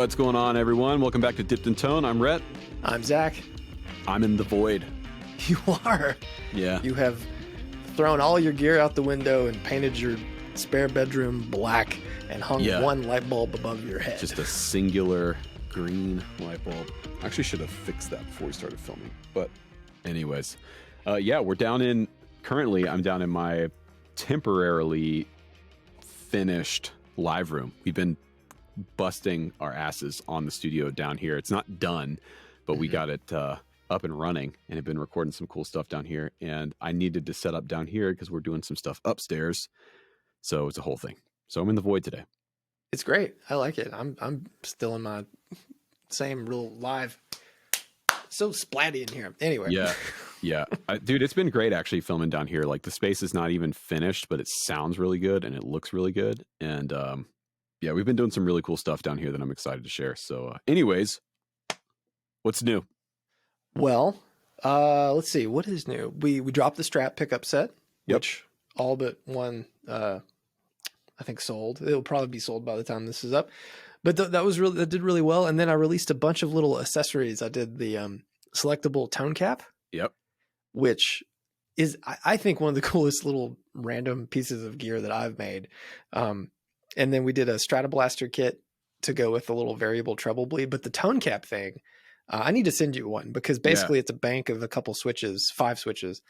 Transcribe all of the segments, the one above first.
What's going on, everyone? Welcome back to Dipped in Tone. I'm Rhett. I'm Zach. I'm in the void. You are. Yeah. You have thrown all your gear out the window and painted your spare bedroom black and hung one light bulb above your head. Just a singular green light bulb. I actually should have fixed that before we started filming. But anyways, we're currently I'm down in my temporarily finished live room. We've been busting our asses on the studio down here. It's not done, but we got it up and running and have been recording some cool stuff down here. And I needed to set up down here because we're doing some stuff upstairs. So it's a whole thing. So I'm in the void today. It's great. I like it. I'm still in my same real live. So splatty in here. Anyway. Yeah. Dude, it's been great actually filming down here. Like the space is not even finished, but it sounds really good and it looks really good. And we've been doing some really cool stuff down here that I'm excited to share. So anyways, what's new? Well, let's see. What is new? We dropped the Strat pickup set, which all but one, I think sold. It'll probably be sold by the time this is up. But that did really well. And then I released a bunch of little accessories. I did the selectable tone cap. Yep. Which is, I think, one of the coolest little random pieces of gear that I've made. And then we did a Stratoblaster kit to go with the little variable treble bleed. But the tone cap thing, I need to send you one because basically it's a bank of a couple switches, 5 switches,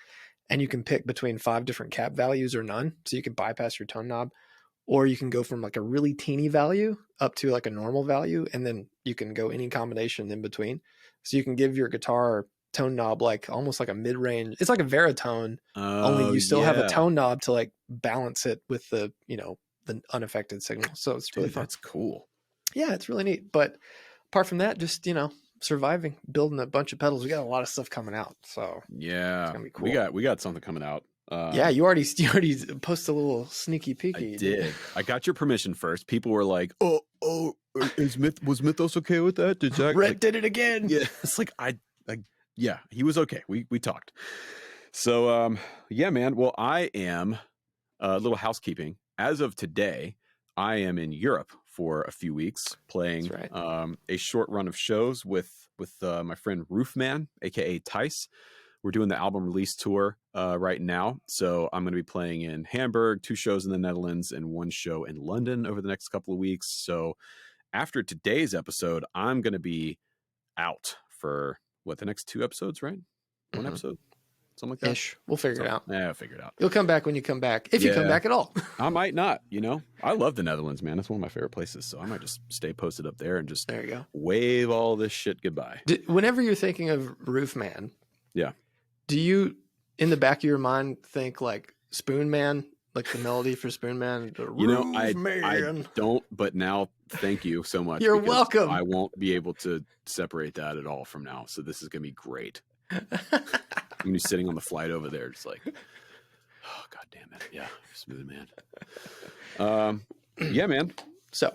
and you can pick between 5 different cap values or none. So you can bypass your tone knob, or you can go from like a really teeny value up to like a normal value. And then you can go any combination in between. So you can give your guitar tone knob like almost like a mid-range. It's like a Veritone, only you still have a tone knob to like balance it with the, the unaffected signal. So it's really fun. That's cool. Yeah, it's really neat. But apart from that, just, surviving, building a bunch of pedals. We got a lot of stuff coming out. So yeah, it's gonna be cool. We got something coming out. You already posted a little sneaky peeky. I did. I got your permission first. People were like, "Oh, was Mythos okay with that? Did Zach?" Rhett did it again. Yeah, it's like he was okay. We talked. So man. Well, I am a little housekeeping. As of today, I am in Europe for a few weeks playing a short run of shows with my friend Roofman, aka Tice. We're doing the album release tour right now. So I'm going to be playing in Hamburg, 2 shows in the Netherlands, and 1 show in London over the next couple of weeks. So after today's episode, I'm going to be out for the next 2 episodes, right? 1 episode? Something like that. Ish. We'll figure it out. Yeah, I'll figure it out. You'll come back when you come back. If you come back at all. I might not, I love the Netherlands, man. It's one of my favorite places. So I might just stay posted up there and just there you go. Wave all this shit goodbye. Whenever you're thinking of Roofman, do you, in the back of your mind, think like Spoon Man, like the melody for Spoon Man? I don't, but now thank you so much. You're welcome. I won't be able to separate that at all from now. So this is going to be great. I'm going to be sitting on the flight over there, just like, oh, God damn it. Yeah, smooth man. Man. So,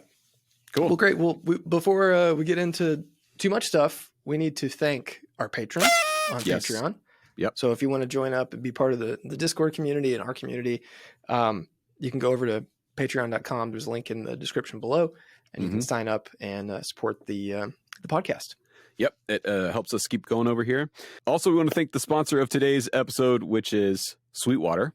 cool. Well, great. Well, before we get into too much stuff, we need to thank our patrons on Patreon. Yep. So if you want to join up and be part of the Discord community and our community, you can go over to patreon.com. There's a link in the description below, and you can sign up and support the podcast. Yep. It helps us keep going over here. Also, we want to thank the sponsor of today's episode, which is Sweetwater.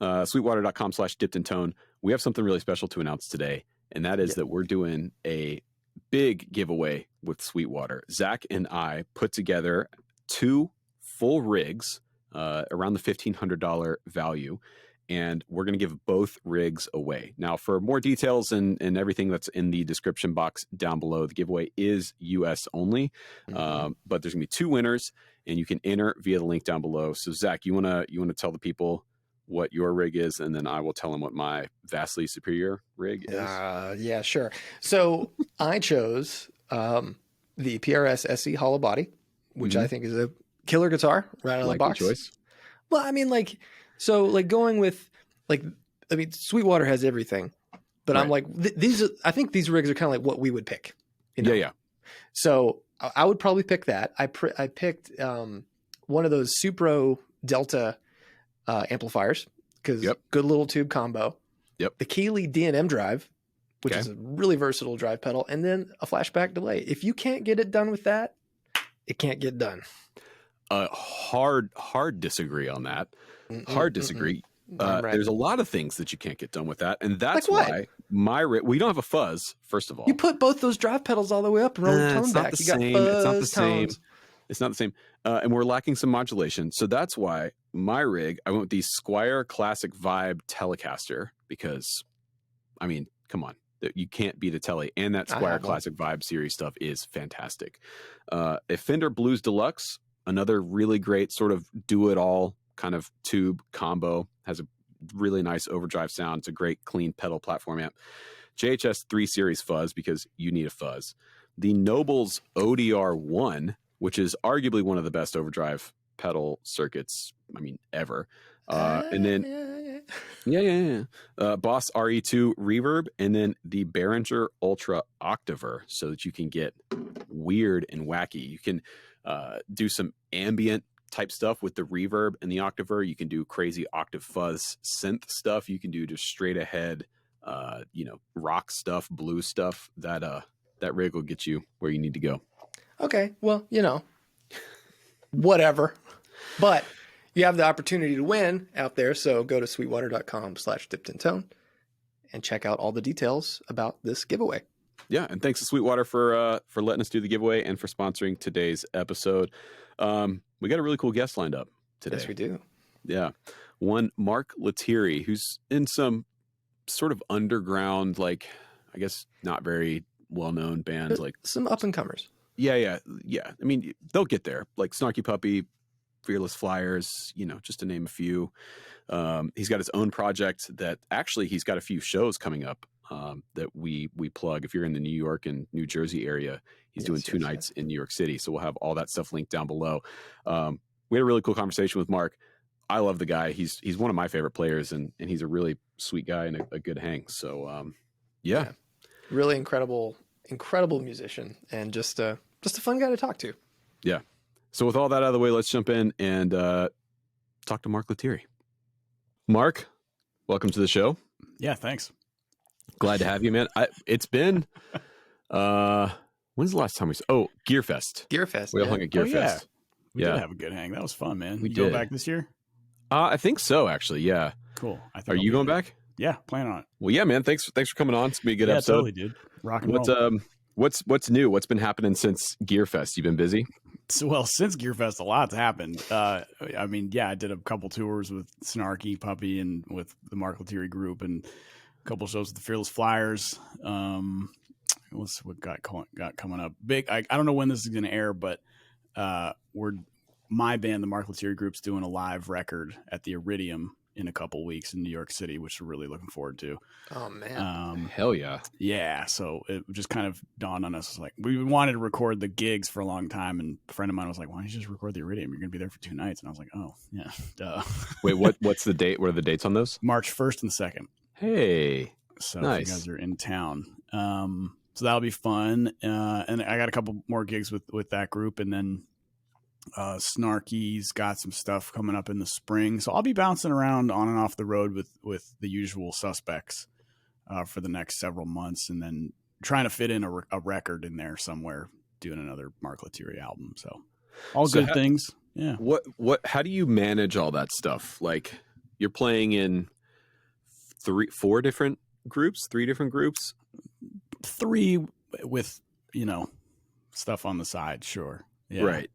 Sweetwater.com/dippedintone. We have something really special to announce today, and that is that we're doing a big giveaway with Sweetwater. Zach and I put together 2 full rigs around the $1,500 value, and we're going to give both rigs away. Now, for more details and everything that's in the description box down below, the giveaway is US only, but there's going to be 2 winners, and you can enter via the link down below. So, Zach, you want to tell the people what your rig is, and then I will tell them what my vastly superior rig is. Yeah, sure. So I chose the PRS SE hollow body, which I think is a killer guitar right out of the box. Choice. Well, I mean, going with Sweetwater has everything, but I'm like, I think these rigs are kind of like what we would pick. Yeah. So I would probably pick that. I picked one of those Supro Delta amplifiers because good little tube combo. Yep. The Keeley D&M drive which is a really versatile drive pedal, and then a flashback delay. If you can't get it done with that, it can't get done. Hard disagree on that. Hard disagree. There's a lot of things that you can't get done with that, and that's why we don't have a fuzz. First of all, you put both those drive pedals all the way up and roll the tone back. You got fuzz, it's not the same. tones. It's not the same, and we're lacking some modulation. So that's why my rig, I went with the Squier Classic Vibe Telecaster, because, I mean, come on, you can't beat a Tele, and that Squier Classic Vibe series stuff is fantastic. A Fender Blues Deluxe, another really great sort of do-it-all kind of tube combo, has a really nice overdrive sound. It's a great clean pedal platform amp. JHS 3 Series fuzz, because you need a fuzz. The Nobles ODR1, which is arguably one of the best overdrive pedal circuits, I mean, ever. And then, Boss RE2 Reverb, and then the Behringer Ultra Octaver, so that you can get weird and wacky. You can do some ambient type stuff with the reverb and the Octaver. You can do crazy octave fuzz synth stuff. You can do just straight ahead, rock stuff, blues stuff. That rig will get you where you need to go. Okay, well, whatever. But you have the opportunity to win out there, so go to sweetwater.com/dippedintone and check out all the details about this giveaway. Yeah, and thanks to Sweetwater for letting us do the giveaway and for sponsoring today's episode. We got a really cool guest lined up today. Yes, we do. Yeah. One, Mark Lettieri, who's in some sort of underground, like, I guess not very well-known bands, like some up-and-comers. Yeah. I mean, they'll get there, like Snarky Puppy, Fearless Flyers, just to name a few. He's got his own project that actually he's got a few shows coming up that we plug. If you're in the New York and New Jersey area, he's doing two nights in New York City. So we'll have all that stuff linked down below. We had a really cool conversation with Mark. I love the guy. He's one of my favorite players, and he's a really sweet guy and a good hang. So yeah. Really incredible musician, and just a fun guy to talk to. Yeah. So with all that out of the way, let's jump in and talk to Mark Lettieri. Mark, welcome to the show. Yeah, thanks. Glad to have you, man. It's been when's the last time we saw? Gearfest. Gearfest. We all hung at Gearfest. We did have a good hang. That was fun, man. We you did. Go back this year? I think so, actually. Yeah. Cool. Are you going back? Yeah, plan on it. Well, yeah, man. Thanks for coming on. It's gonna be a good episode. Totally, dude. Rock and roll. What's new? What's been happening since Gearfest? You been busy? So, well, since Gearfest, a lot's happened. I did a couple tours with Snarky Puppy and with the Mark Lettieri group, and a couple shows with the Fearless Flyers. What got coming up? Big. I don't know when this is going to air, but my band, the Mark Lettieri group's doing a live record at the Iridium in a couple weeks in New York City, which we're really looking forward to. Oh man. Hell yeah. Yeah. So it just kind of dawned on us. Like, we wanted to record the gigs for a long time. And a friend of mine was like, why don't you just record the Iridium? You're going to be there for 2 nights. And I was like, oh yeah, duh. Wait, what's the date? What are the dates on those? March 1st and 2nd. Hey, so nice. If you guys are in town. So that'll be fun. And I got a couple more gigs with that group. And then Snarky's got some stuff coming up in the spring, so I'll be bouncing around on and off the road with the usual suspects for the next several months, and then trying to fit in a record in there somewhere, doing another Mark Lettieri album. So all good things. Yeah. How do you manage all that stuff? Like, you're playing in 3 different groups. 3 with stuff on the side. Sure. Yeah. Right.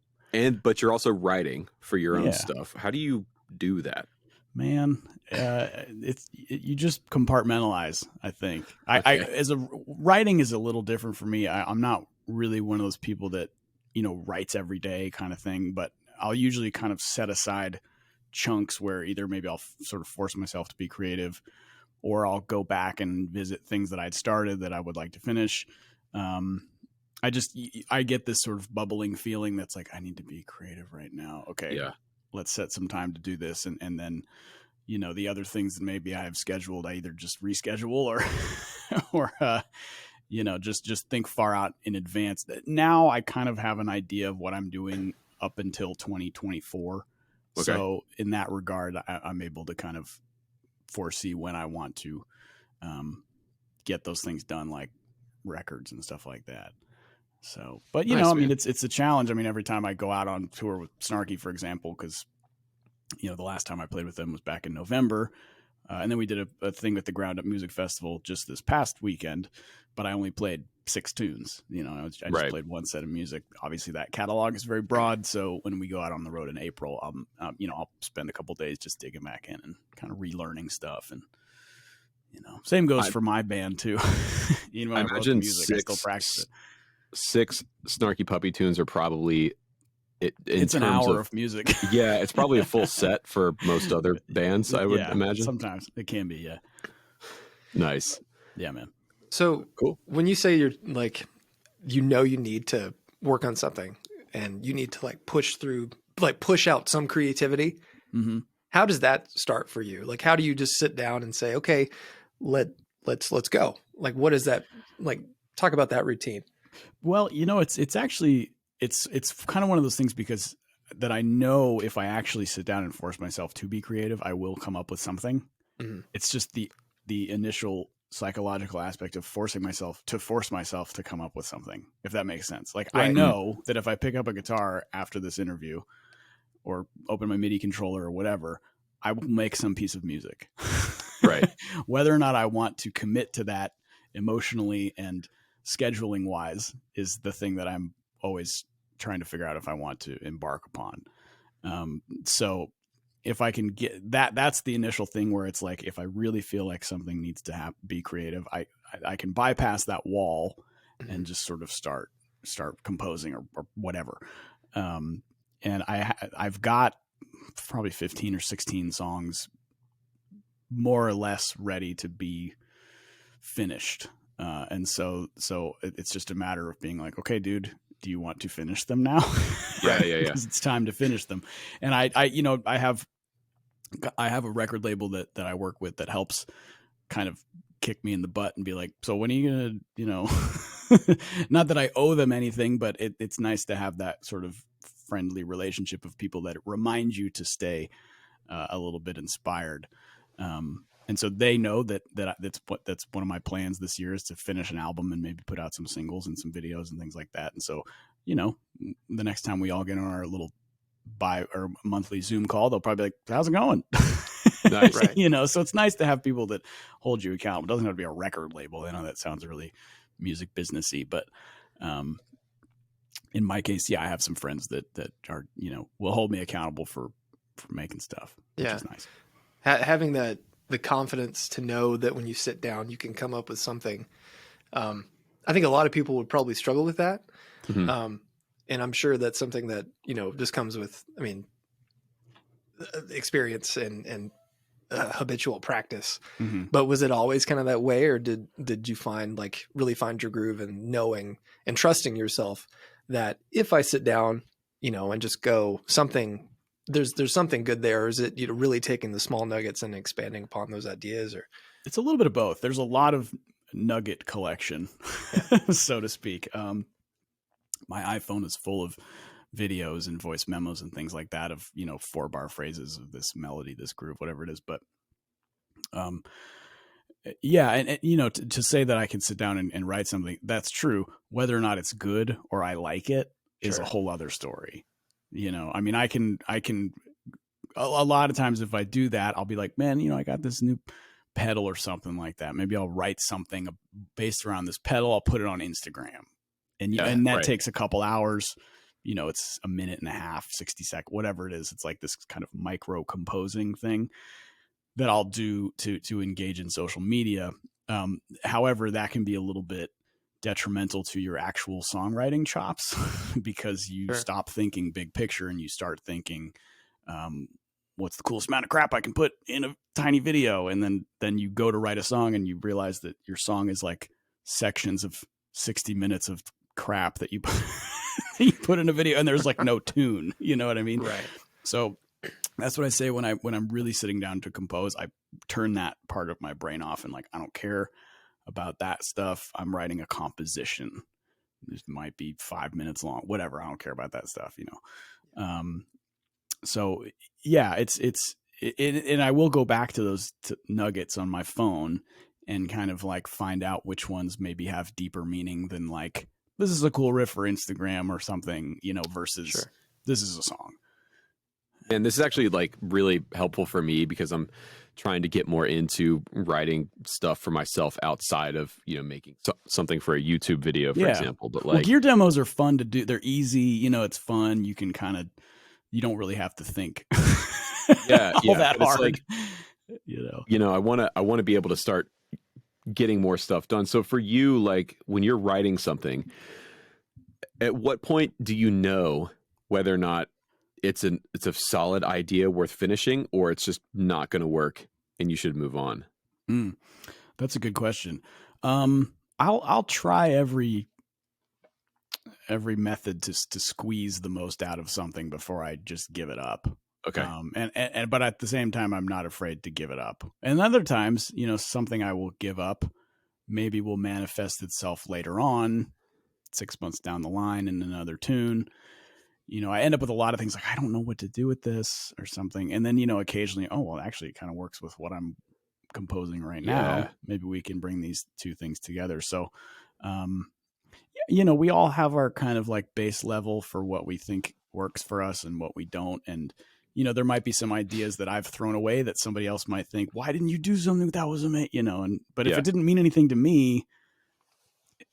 But you're also writing for your own stuff. How do you do that? Man, you just compartmentalize, I think. Okay. Writing is a little different for me. I'm not really one of those people that, writes every day kind of thing, but I'll usually kind of set aside chunks where either maybe I'll sort of force myself to be creative, or I'll go back and visit things that I'd started that I would like to finish. I get this sort of bubbling feeling that's like, I need to be creative right now. Okay. Yeah. Let's set some time to do this. And then, the other things that maybe I have scheduled, I either just reschedule or just think far out in advance. Now I kind of have an idea of what I'm doing up until 2024. Okay. So in that regard, I'm able to kind of foresee when I want to, get those things done, like records and stuff like that. So, but Nice, I mean, man. it's a challenge. I mean, every time I go out on tour with Snarky, for example, because, the last time I played with them was back in November. And then we did a thing with the Ground Up Music Festival just this past weekend, but I only played 6 tunes. I just Right. played one set of music. Obviously, that catalog is very broad. So when we go out on the road in April, I'll spend a couple days just digging back in and kind of relearning stuff. And same goes for my band too. When I wrote the music, I still practice it. 6 Snarky Puppy tunes are probably it's an hour of music. Yeah, it's probably a full set for most other bands, I would imagine. Sometimes it can be, yeah. Nice. Yeah, man. So cool. When you say you're like, you need to work on something and you need to like push out some creativity. Mm-hmm. How does that start for you? Like, how do you just sit down and say, okay, let's go? Like, what is that? Like, talk about that routine. Well, it's actually, it's kind of one of those things because that I know if I actually sit down and force myself to be creative, I will come up with something. Mm-hmm. It's just the initial psychological aspect of force myself to come up with something, if that makes sense. Like, right. I know that if I pick up a guitar after this interview or open my MIDI controller or whatever, I will make some piece of music. Right. Whether or not I want to commit to that emotionally and scheduling wise is the thing that I'm always trying to figure out if I want to embark upon. So if I can get that's the initial thing where it's like, if I really feel like something needs to be creative, I can bypass that wall and just sort of start composing or whatever. And I've got probably 15 or 16 songs more or less ready to be finished. And so it's just a matter of being like, okay, dude, do you want to finish them now? Yeah. Because it's time to finish them. And I have a record label that I work with that helps kind of kick me in the butt and be like, so when are you gonna, not that I owe them anything, but it's nice to have that sort of friendly relationship of people that remind you to stay a little bit inspired. And so they know that's one of my plans this year is to finish an album and maybe put out some singles and some videos and things like that. And so, the next time we all get on our little or monthly Zoom call, they'll probably be like, how's it going? Nice. Right. So it's nice to have people that hold you accountable. It doesn't have to be a record label. I know that sounds really music businessy, but, in my case, I have some friends that are, will hold me accountable for making stuff, which is nice. Having the confidence to know that when you sit down, you can come up with something. I think a lot of people would probably struggle with that. Mm-hmm. And I'm sure that's something that, just comes with, experience and habitual practice. Mm-hmm. But was it always kind of that way, or did you really find your groove and knowing and trusting yourself that if I sit down, and just go something, there's something good there? Or is it, really taking the small nuggets and expanding upon those ideas? Or it's a little bit of both. There's a lot of nugget collection, so to speak. My iPhone is full of videos and voice memos and things like that of, 4-bar phrases of this melody, this groove, whatever it is. But, and to say that I can sit down and write something, that's true. Whether or not it's good or I like it is a whole other story. I can a lot of times if I do that, I'll be like, man, I got this new pedal or something like that. Maybe I'll write something based around this pedal. I'll put it on Instagram. And that takes a couple hours, it's a minute and a half, 60 seconds, whatever it is. It's like this kind of micro composing thing that I'll do to engage in social media. However, that can be a little bit detrimental to your actual songwriting chops because you stop thinking big picture and you start thinking, what's the coolest amount of crap I can put in a tiny video? And then you go to write a song and you realize that your song is like sections of 60 minutes of crap that you put in a video and there's like no tune, you know what I mean? Right. So that's what I say when I'm really sitting down to compose. I turn that part of my brain off and like, I don't care about that stuff. I'm writing a composition. This might be 5 minutes long, whatever. I don't care about that stuff, So yeah, it's and I will go back to those nuggets on my phone and kind of like find out which ones maybe have deeper meaning than like, this is a cool riff for Instagram or something, you know, versus this is a song. And this is actually like really helpful for me because I'm trying to get more into writing stuff for myself outside of, you know, making something for a YouTube video, for example. But like, well, gear demos are fun to do. They're easy. You know, it's fun. You can kind of, you don't really have to think all that hard. Like, you know, I want to be able to start getting more stuff done. So for you, like when you're writing something, at what point do you know whether or not it's a solid idea worth finishing, or it's just not going to work and you should move on? That's a good question. I'll try every method to squeeze the most out of something before I just give it up. Okay. But at the same time, I'm not afraid to give it up. And other times, you know, something I will give up maybe will manifest itself later on, 6 months down the line in another tune. You know, I end up with a lot of things like, I don't know what to do with this or something. And then, you know, occasionally, oh, well, actually it kind of works with what I'm composing right now. Maybe we can bring these two things together. So, you know, we all have our kind of like base level for what we think works for us and what we don't. And, you know, there might be some ideas that I've thrown away that somebody else might think, why didn't you do something that was amazing? You know, but if it didn't mean anything to me,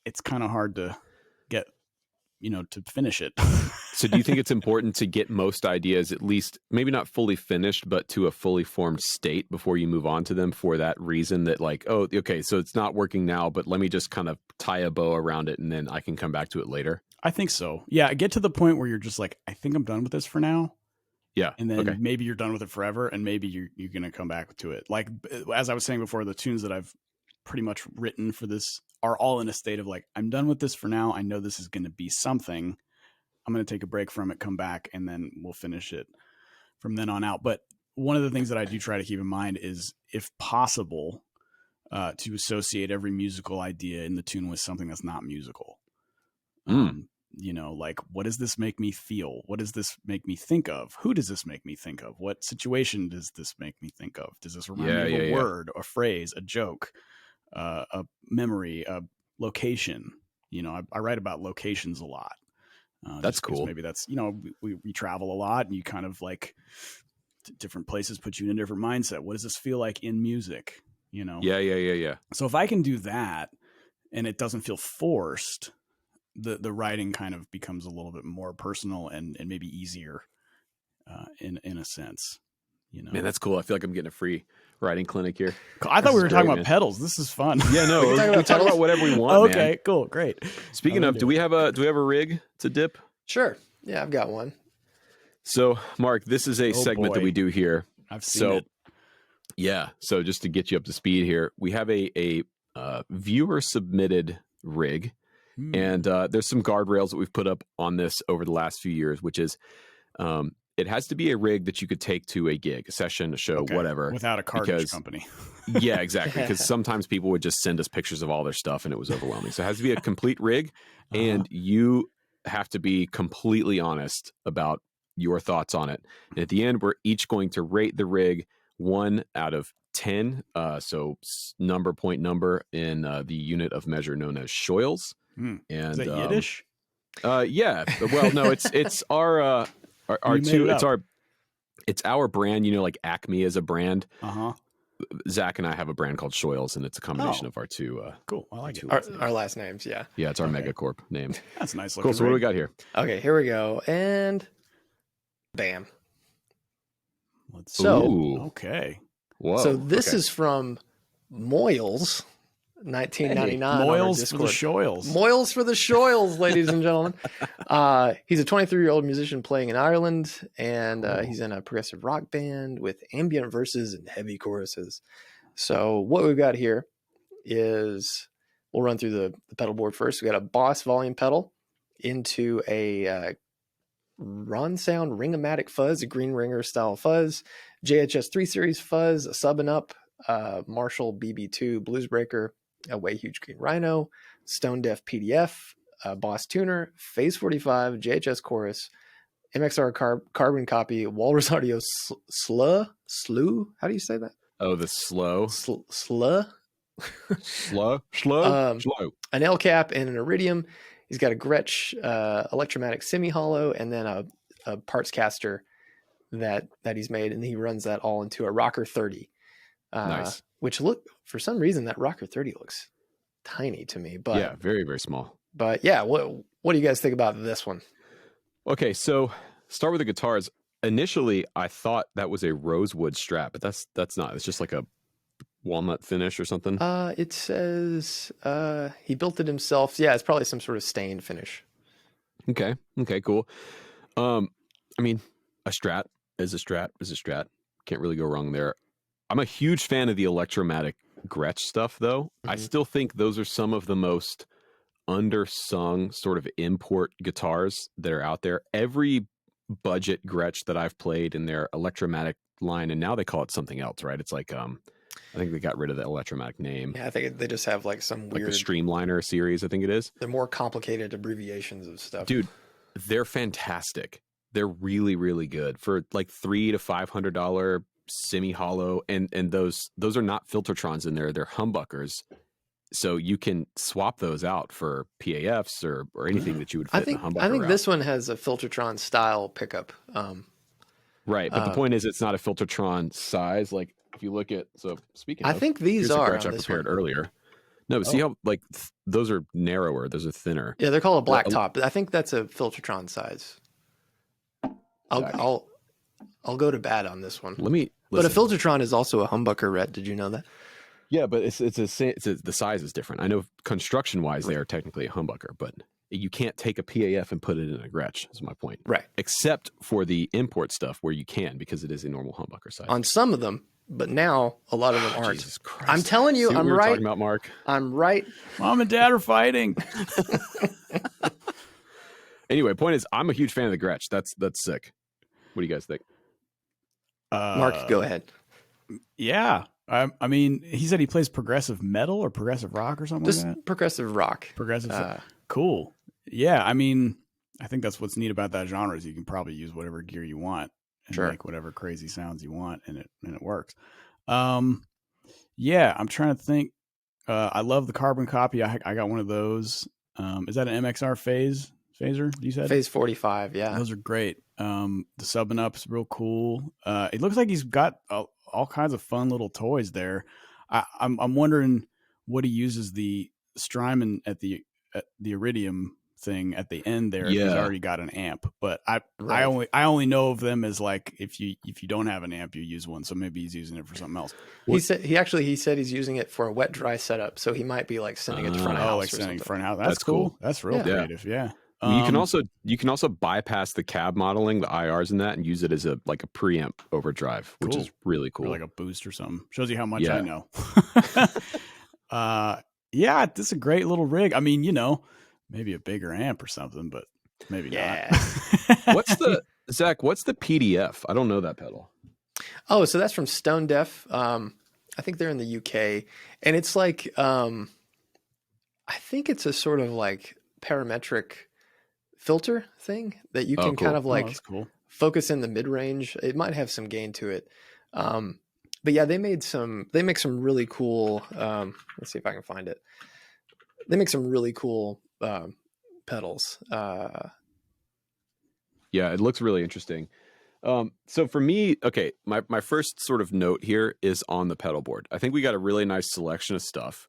it's kind of hard to get, you know, to finish it. So do you think it's important to get most ideas, at least maybe not fully finished, but to a fully formed state before you move on to them, for that reason that like, oh, okay, so it's not working now, but let me just kind of tie a bow around it and then I can come back to it later? I think so. Yeah. Get to the point where you're just like, I think I'm done with this for now. Yeah. And then maybe you're done with it forever, and maybe you're going to come back to it. Like, as I was saying before, the tunes that I've pretty much written for this are all in a state of like, I'm done with this for now. I know this is going to be something. I'm going to take a break from it, come back, and then we'll finish it from then on out. But one of the things that I do try to keep in mind is, if possible, to associate every musical idea in the tune with something that's not musical. You know, like, what does this make me feel? What does this make me think of? Who does this make me think of? What situation does this make me think of? Does this remind me of a word, a phrase, a joke, a memory, a location? You know, I write about locations a lot. That's cool. Maybe that's, you know, we travel a lot, and you kind of like different places put you in a different mindset. What does this feel like in music? You know? Yeah. So if I can do that and it doesn't feel forced, the writing kind of becomes a little bit more personal and maybe easier in a sense. You know, man, that's cool. I feel like I'm getting a free writing clinic here. I thought we were talking about pedals. This is fun. Yeah, no, we talk about whatever we want. Okay, man. Cool, great. Speaking of, do we have a rig to dip? Sure. Yeah, I've got one. So, Mark, this is a segment that we do here. I've seen it. Yeah. So, just to get you up to speed here, we have a viewer submitted rig, and there's some guardrails that we've put up on this over the last few years, which is it has to be a rig that you could take to a gig, a session, a show, whatever, without a cartridge company. Yeah, exactly. Because sometimes people would just send us pictures of all their stuff, and it was overwhelming. So it has to be a complete rig, and you have to be completely honest about your thoughts on it. And at the end, we're each going to rate the rig 1 out of 10. So point number in the unit of measure known as shoyls. And is that Yiddish? Yeah. Well, no, it's our it's our brand. You know, like Acme is a brand. Zach and I have a brand called Shoyls, and it's a combination of our two. Cool. I like it. Our last names. Yeah. Yeah. It's our megacorp name. That's nice. Cool. So what do we got here? Okay, here we go. And bam. Okay. Whoa. So this is from Moyles, 1999. Moyles for the Shoyls. Moyles for the Shoyls, ladies and gentlemen. He's a 23-year-old musician playing in Ireland, and he's in a progressive rock band with ambient verses and heavy choruses. So what we've got here is, we'll run through the pedal board first. We got a Boss volume pedal into a Ron Sound Ring-O-Matic fuzz, a green ringer style fuzz, JHS 3 Series fuzz, a sub and up, Marshall BB2 Bluesbreaker, a Way Huge Green Rhino, Stone Deaf PDF, Boss Tuner, Phase 45, JHS Chorus, MXR carbon copy, Walrus Audio Slew. How do you say that? Oh, the slow. Slew. Slow. An L cap and an Iridium. He's got a Gretsch electromatic semi-hollow, and then a parts caster that he's made, and he runs that all into a Rocker 30. Nice. Which for some reason that Rocker 30 looks tiny to me, but yeah, very, very small. But yeah, what do you guys think about this one? Okay, so start with the guitars. Initially, I thought that was a rosewood Strat, but that's not. It's just like a walnut finish or something. It says he built it himself. Yeah, it's probably some sort of stained finish. Okay, cool. I mean, a Strat is a Strat. Can't really go wrong there. I'm a huge fan of the electromatic Gretsch stuff, though. Mm-hmm. I still think those are some of the most undersung sort of import guitars that are out there. Every budget Gretsch that I've played in their electromatic line, and now they call it something else, right? It's like I think they got rid of the electromatic name. Yeah, I think they just have like some weird, like the Streamliner series, I think it is. They're more complicated abbreviations of stuff. Dude, they're fantastic. They're really, really good for like $300 to $500 semi-hollow, and those are not Filtertrons in there. They're humbuckers. So you can swap those out for PAFs or anything that you would fit in a humbucker. I think this one has a Filtertron style pickup. Right, but the point is it's not a Filtertron size. Like if you look at, so speaking of, I think these are Gretsch I prepared earlier. No, but see how like those are narrower, those are thinner. Yeah, they're called a black top, but I think that's a Filtertron size. I'll go to bat on this one. But a Filtertron is also a humbucker, Rhett. Did you know that? Yeah, but the size is different. I know construction wise they are technically a humbucker, but you can't take a PAF and put it in a Gretsch. Is my point. Right. Except for the import stuff where you can, because it is a normal humbucker size. On some of them, but now a lot of them aren't. Jesus Christ. I'm telling you, I'm right. Talking about Mark. I'm right. Mom and Dad are fighting. Anyway, point is, I'm a huge fan of the Gretsch. That's sick. What do you guys think? Mark, go ahead. Yeah. I mean, he said he plays progressive metal or progressive rock or something like that. Progressive rock. Progressive. Cool. Yeah. I mean, I think that's what's neat about that genre is you can probably use whatever gear you want and make whatever crazy sounds you want, and it works. Yeah. I'm trying to think. I love the carbon copy. I got one of those. Is that an MXR phaser? You said Phase 45. Yeah. Those are great. The sub and up's real cool. It looks like he's got all kinds of fun little toys there. I'm wondering what he uses the Strymon at the Iridium thing at the end there. Yeah. He's already got an amp, but I only know of them as like if you don't have an amp, you use one. So maybe he's using it for something else. He said he's using it for a wet dry setup. So he might be like sending it to front of house. Like sending front of house. That's cool. That's real creative. Yeah. You can also bypass the cab modeling, the IRs in that, and use it as a preamp overdrive, which is really cool. Or like a boost or something. Shows you how much I know. Yeah, this is a great little rig. I mean, maybe a bigger amp or something, but maybe not. Zach, what's the PDF? I don't know that pedal. Oh, so that's from Stone Deaf. I think they're in the UK, and it's like I think it's a sort of like parametric filter thing that you can kind of like focus in the mid range. It might have some gain to it. But yeah, they make some really cool, let's see if I can find it. They make some really cool pedals. Yeah, it looks really interesting. So for me, okay, my first sort of note here is on the pedal board. I think we got a really nice selection of stuff.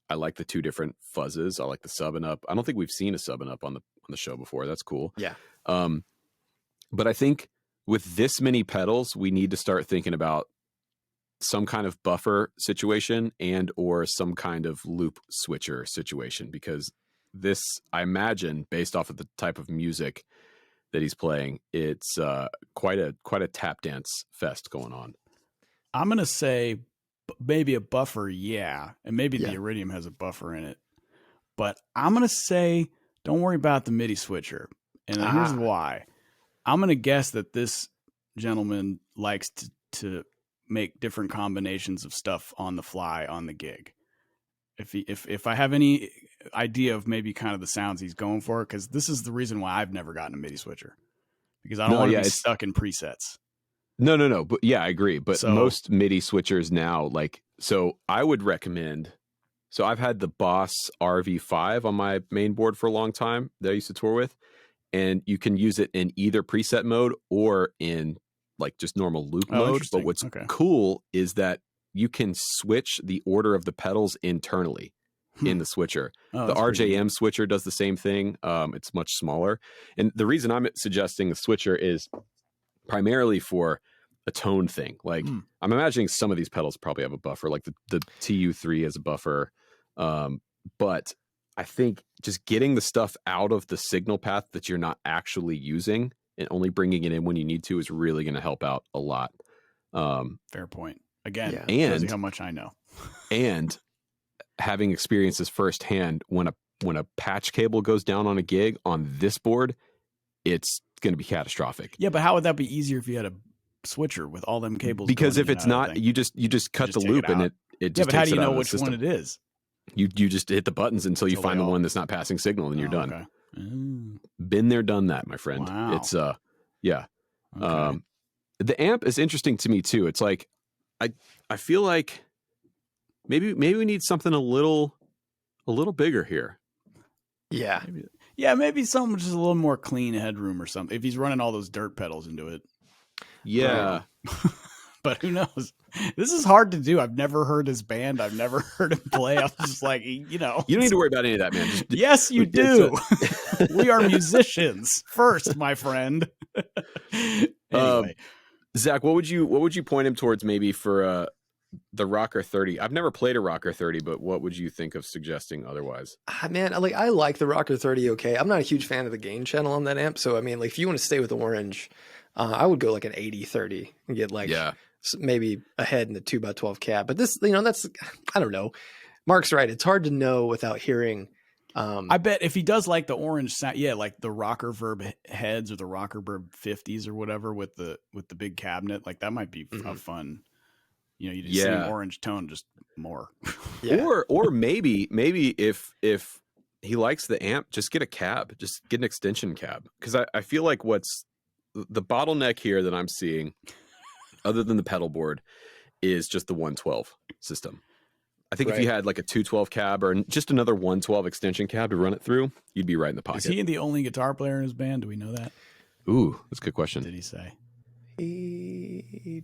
I like the two different fuzzes. I like the sub and up. I don't think we've seen a sub and up on the show before. That's cool. Yeah. But I think with this many pedals, we need to start thinking about some kind of buffer situation and or some kind of loop switcher situation, because this, I imagine, based off of the type of music that he's playing, it's quite a tap dance fest going on. I'm gonna say maybe a buffer, yeah, and maybe the Iridium has a buffer in it, but I'm gonna say don't worry about the MIDI switcher, and here's why. I'm gonna guess that this gentleman likes to make different combinations of stuff on the fly on the gig. If I have any idea of maybe kind of the sounds he's going for, because this is the reason why I've never gotten a MIDI switcher, because I don't want to be stuck in presets. No. But yeah, I agree. But most MIDI switchers now, so I would recommend So I've had the Boss RV5 on my main board for a long time that I used to tour with, and you can use it in either preset mode or in like just normal loop mode. But what's cool is that you can switch the order of the pedals internally in the switcher. The RJM switcher does the same thing. It's much smaller. And the reason I'm suggesting the switcher is primarily for a tone thing. Like I'm imagining some of these pedals probably have a buffer, like the TU3 has a buffer. But I think just getting the stuff out of the signal path that you're not actually using and only bringing it in when you need to is really going to help out a lot. Fair point. Again, and how much I know. And having experienced this firsthand, when a patch cable goes down on a gig on this board, it's going to be catastrophic. Yeah, but how would that be easier if you had a switcher with all them cables? Because if it's not, you just cut the loop and it just but how do you know which one it is? You just hit the buttons until you find the one that's not passing signal, and you're done. Okay. Been there, done that, my friend. Wow. It's the amp is interesting to me too. It's like I feel like maybe we need something a little bigger here. Yeah. Maybe something just a little more clean headroom or something. If he's running all those dirt pedals into it. Yeah. But who knows? This is hard to do. I've never heard his band. I've never heard him play. I'm just like, You don't need to worry about any of that, man. Yes, you do. We are musicians first, my friend. Anyway. Zach, what would you point him towards maybe for the Rocker 30? I've never played a Rocker 30, but what would you think of suggesting otherwise? Man, I like the Rocker 30. Okay. I'm not a huge fan of the gain channel on that amp. So, I mean, like if you want to stay with the orange, I would go like an 80-30 and get like maybe a head in the 2x12 cab. But this, that's, I don't know. Mark's right. It's hard to know without hearing. I bet if he does like the orange sound, like the Rocker Verb heads or the Rocker Verb 50s or whatever with the big cabinet, like that might be a fun. You just sing orange tone, just more. Or maybe if he likes the amp, just get a cab, just get an extension cab. Because I feel like what's the bottleneck here that I'm seeing, other than the pedal board, is just the 112 system. I think if you had like a 212 cab or just another 112 extension cab to run it through, you'd be right in the pocket. Is he the only guitar player in his band? Do we know that? Ooh, that's a good question. What did he say? He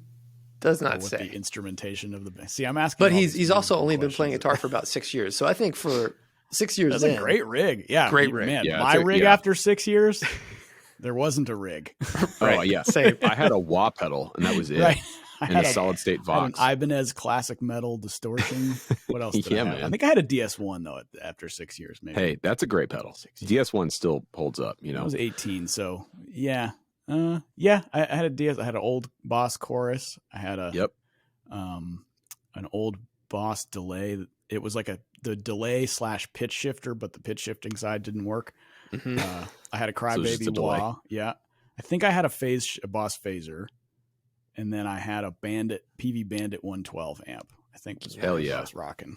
does not say the instrumentation of the band. See, I'm asking. But he's also only been playing guitar for about 6 years. So I think for 6 years, that's a great rig. Yeah, great rig. Man, my rig after 6 years, there wasn't a rig. Right. Oh yeah, same. I had a wah pedal, and that was it. Right. And a solid state Vox. An Ibanez classic metal distortion. What else did I have? Man. I think I had a DS1 though after 6 years. Maybe. Hey, that's a great pedal. DS1 still holds up. I was 18, so yeah. I had a DS. I had an old Boss chorus. I had an old Boss delay. It was like the delay / pitch shifter, but the pitch shifting side didn't work. Mm-hmm. I had a Crybaby wah. Yeah, I think I had a Boss phaser. And then I had a PV Bandit 112 amp. I think was what I was rocking.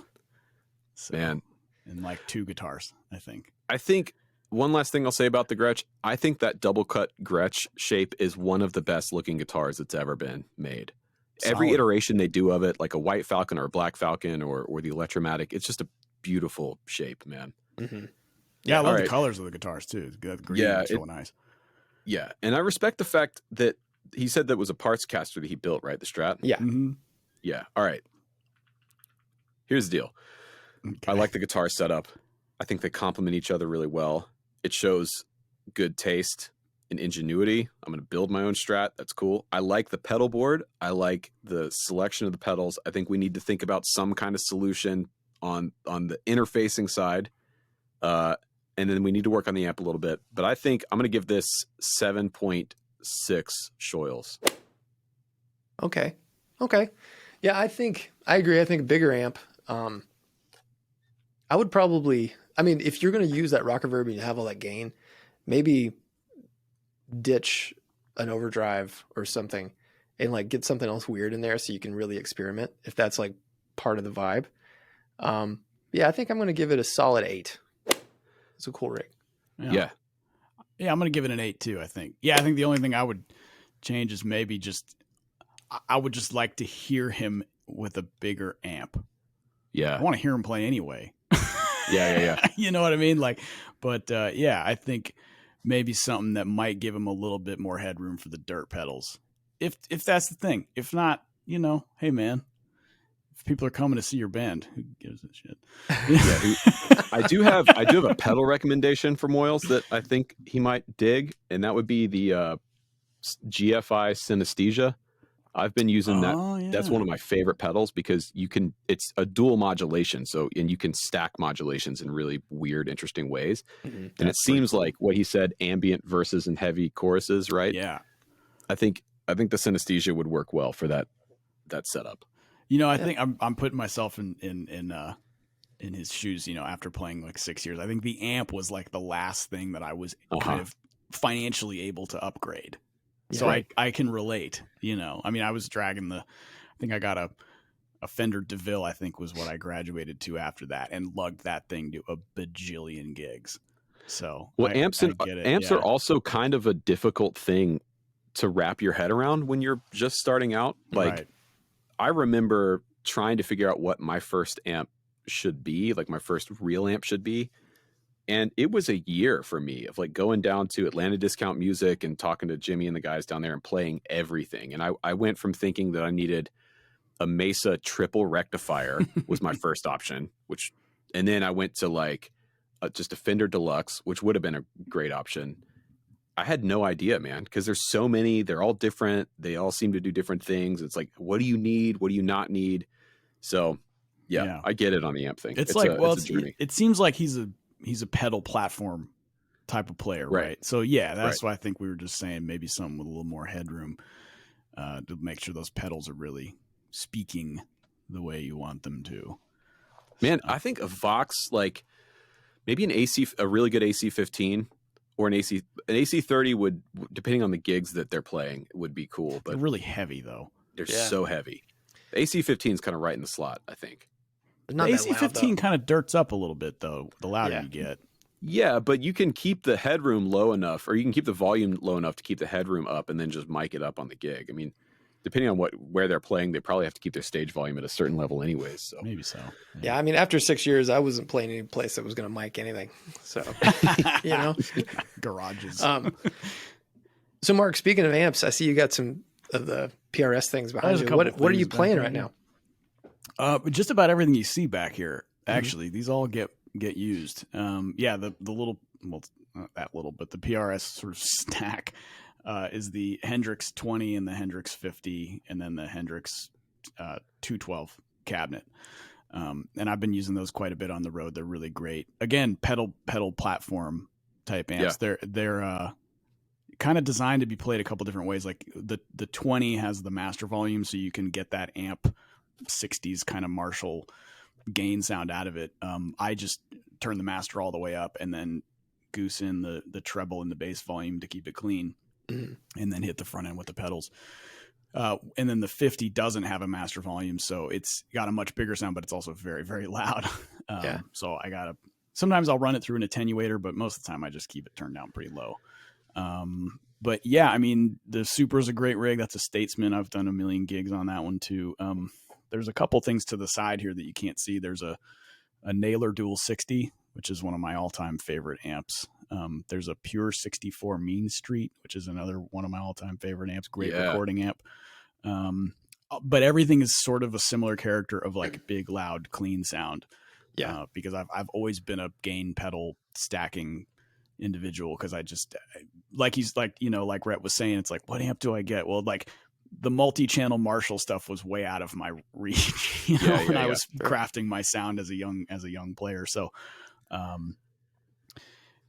So, man, and like 2 guitars, I think. I think one last thing I'll say about the Gretsch. I think that double cut Gretsch shape is one of the best looking guitars that's ever been made. Solid. Every iteration they do of it, like a White Falcon or a Black Falcon or the Electromatic, it's just a beautiful shape, man. Mm-hmm. Yeah, I love the colors of the guitars too. The green is so nice. Yeah, and I respect the fact that he said that was a parts caster that he built, right? The Strat? Yeah. Mm-hmm. Yeah. All right. Here's the deal. Okay. I like the guitar setup. I think they complement each other really well. It shows good taste and ingenuity. I'm going to build my own Strat. That's cool. I like the pedal board. I like the selection of the pedals. I think we need to think about some kind of solution on the interfacing side. And then we need to work on the amp a little bit. But I think I'm going to give this 7.6 Shoyles. Okay. Yeah, I agree. I think a bigger amp. I would probably, if you're going to use that rocker verb and you have all that gain, maybe ditch an overdrive or something and like get something else weird in there so you can really experiment if that's like part of the vibe. I think I'm going to give it a solid 8. It's a cool rig. Yeah. Yeah, I'm going to give it an 8 too, I think. Yeah, I think the only thing I would change is maybe I would just like to hear him with a bigger amp. Yeah. I want to hear him play anyway. Yeah. You know what I mean? Like, but yeah, I think maybe something that might give him a little bit more headroom for the dirt pedals. If that's the thing. If not, you know, hey man, if people are coming to see your band, who gives a shit? I do have a pedal recommendation for Moyles that I think he might dig, and that would be the GFI Synesthesia. I've been using that. Yeah. That's one of my favorite pedals because it's a dual modulation. So, and you can stack modulations in really weird, interesting ways. Mm-hmm. And it seems cool. Like what he said, ambient verses and heavy choruses, right? Yeah. I think the Synesthesia would work well for that setup. You know, I think I'm putting myself in his shoes, you know, after playing like 6 years. I think the amp was like the last thing that I was kind of financially able to upgrade. So I can relate, you know. I mean, I was dragging I think I got a Fender DeVille, I think was what I graduated to after that, and lugged that thing to a bajillion gigs. So amps are also kind of a difficult thing to wrap your head around when you're just starting out. Like I remember trying to figure out what my first amp should be, like my first real amp should be. And it was a year for me of like going down to Atlanta Discount Music and talking to Jimmy and the guys down there and playing everything. And I went from thinking that I needed a Mesa triple rectifier was my first option, and then I went to like just a Fender Deluxe, which would have been a great option. I had no idea, man, because there's so many, they're all different. They all seem to do different things. It's like, what do you need? What do you not need? So yeah. I get it on the amp thing. It's like, it's a journey. It seems like he's a pedal platform type of player, right? So yeah, that's why I think we were just saying maybe something with a little more headroom to make sure those pedals are really speaking the way you want them to. Man, I think a Vox, like maybe a really good AC-15 or an AC-30 would, depending on the gigs that they're playing, would be cool. But they're really heavy though. They're so heavy. The AC-15 is kind of right in the slot, I think. The AC-15 kind of dirts up a little bit, though, the louder you get. Yeah, but you can keep the headroom low enough, or you can keep the volume low enough to keep the headroom up and then just mic it up on the gig. I mean, depending on where they're playing, they probably have to keep their stage volume at a certain level anyways. So maybe so. Yeah, I mean, after 6 years, I wasn't playing any place that was going to mic anything. So, you know. Garages. So, Mark, speaking of amps, I see you got some of the PRS things behind you. What are you playing right now? Just about everything you see back here. Actually, these all get used. The little, well, not that little, but the PRS sort of stack is the Hendrix 20 and the Hendrix 50, and then the Hendrix 212 cabinet. And I've been using those quite a bit on the road. They're really great. Again, pedal platform type amps. Yeah. They're kind of designed to be played a couple different ways. Like the 20 has the master volume, so you can get that amp 60s kind of Marshall gain sound out of it. I just turn the master all the way up and then goose in the treble and the bass volume to keep it clean, and then hit the front end with the pedals. And then the 50 doesn't have a master volume, so it's got a much bigger sound, but it's also very, very loud. So sometimes I'll run it through an attenuator, but most of the time I just keep it turned down pretty low. But yeah, I mean, the Super is a great rig. That's a Statesman. I've done a million gigs on that one too. There's a couple things to the side here that you can't see. There's a Naylor Dual 60, which is one of my all-time favorite amps. There's a Pure 64 Mean Street, which is another one of my all-time favorite amps. Great recording amp. But everything is sort of a similar character of like big, loud, clean sound. Yeah. Because I've always been a gain pedal stacking individual, because I just like Rhett was saying, it's like, what amp do I get? Well, like the multi-channel Marshall stuff was way out of my reach, when I was crafting my sound as a young player. So, and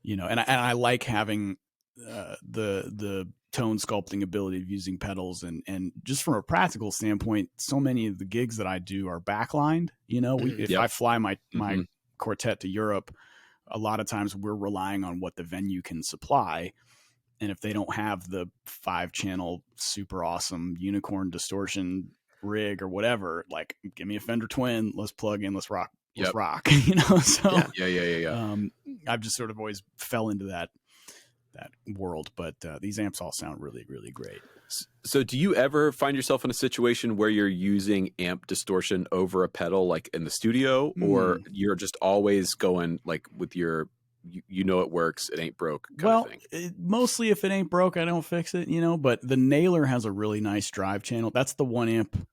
I like having the tone sculpting ability of using pedals, and just from a practical standpoint, so many of the gigs that I do are backlined. If I fly my quartet to Europe, a lot of times we're relying on what the venue can supply. And if they don't have the 5-channel super awesome unicorn distortion rig or whatever, like, give me a Fender Twin, let's plug in, let's rock. So I've just sort of always fell into that world, but these amps all sound really, really great. So do you ever find yourself in a situation where you're using amp distortion over a pedal, like in the studio, or you're just always going like with your, you know, it works, it ain't broke kind of thing? Mostly if it ain't broke, I don't fix it, you know, but the Nailer has a really nice drive channel. That's the one amp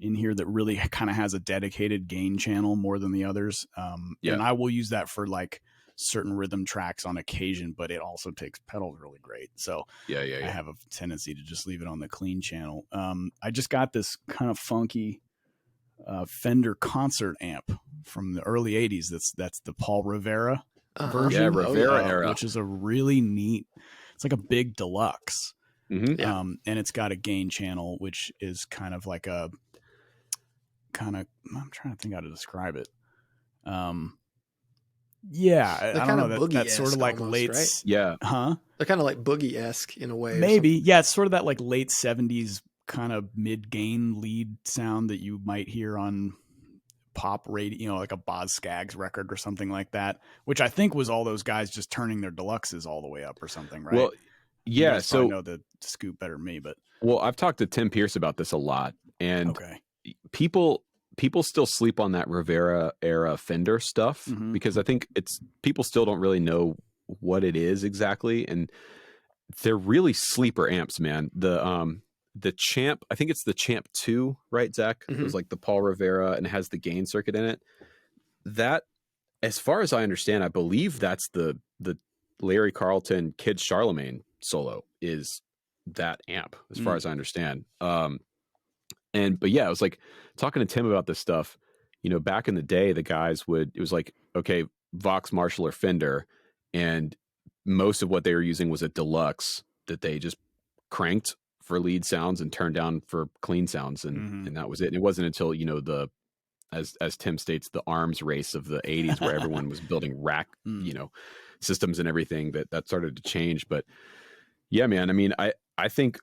in here that really kind of has a dedicated gain channel more than the others. And I will use that for like certain rhythm tracks on occasion, but it also takes pedals really great. So I have a tendency to just leave it on the clean channel. I just got this kind of funky Fender concert amp from the early 80s. That's the Paul Rivera version. Yeah, Rivera-era. Which is a really neat, it's like a big deluxe. Mm-hmm. And it's got a gain channel, which is kind of like a I'm trying to think how to describe it. I don't know. That's sort of like almost, late. Right? Yeah. Huh? They're kind of like boogie-esque in a way. Maybe. Yeah. It's sort of that like late 70s kind of mid-gain lead sound that you might hear on pop radio, you know, like a Boz Scaggs record or something like that, which I think was all those guys just turning their deluxes all the way up or something, right? Well, yeah. So I know the scoop better than me, but. Well, I've talked to Tim Pierce about this a lot, and people still sleep on that Rivera-era Fender stuff because I think people still don't really know what it is exactly, and they're really sleeper amps, man. The Champ, I think it's the Champ 2, right, Zach? It was like the Paul Rivera, and it has the gain circuit in it. That, as far as I understand, I believe that's the Larry Carlton Kid Charlemagne solo is that amp, as far as I understand. But yeah, I was like talking to Tim about this stuff, you know, back in the day, the guys it was like, okay, Vox, Marshall, or Fender. And most of what they were using was a deluxe that they just cranked for lead sounds and turned down for clean sounds. And that was it. And it wasn't until, you know, as Tim states, the arms race of the 80s where everyone was building rack, you know, systems and everything that started to change. But yeah, man, I mean, I think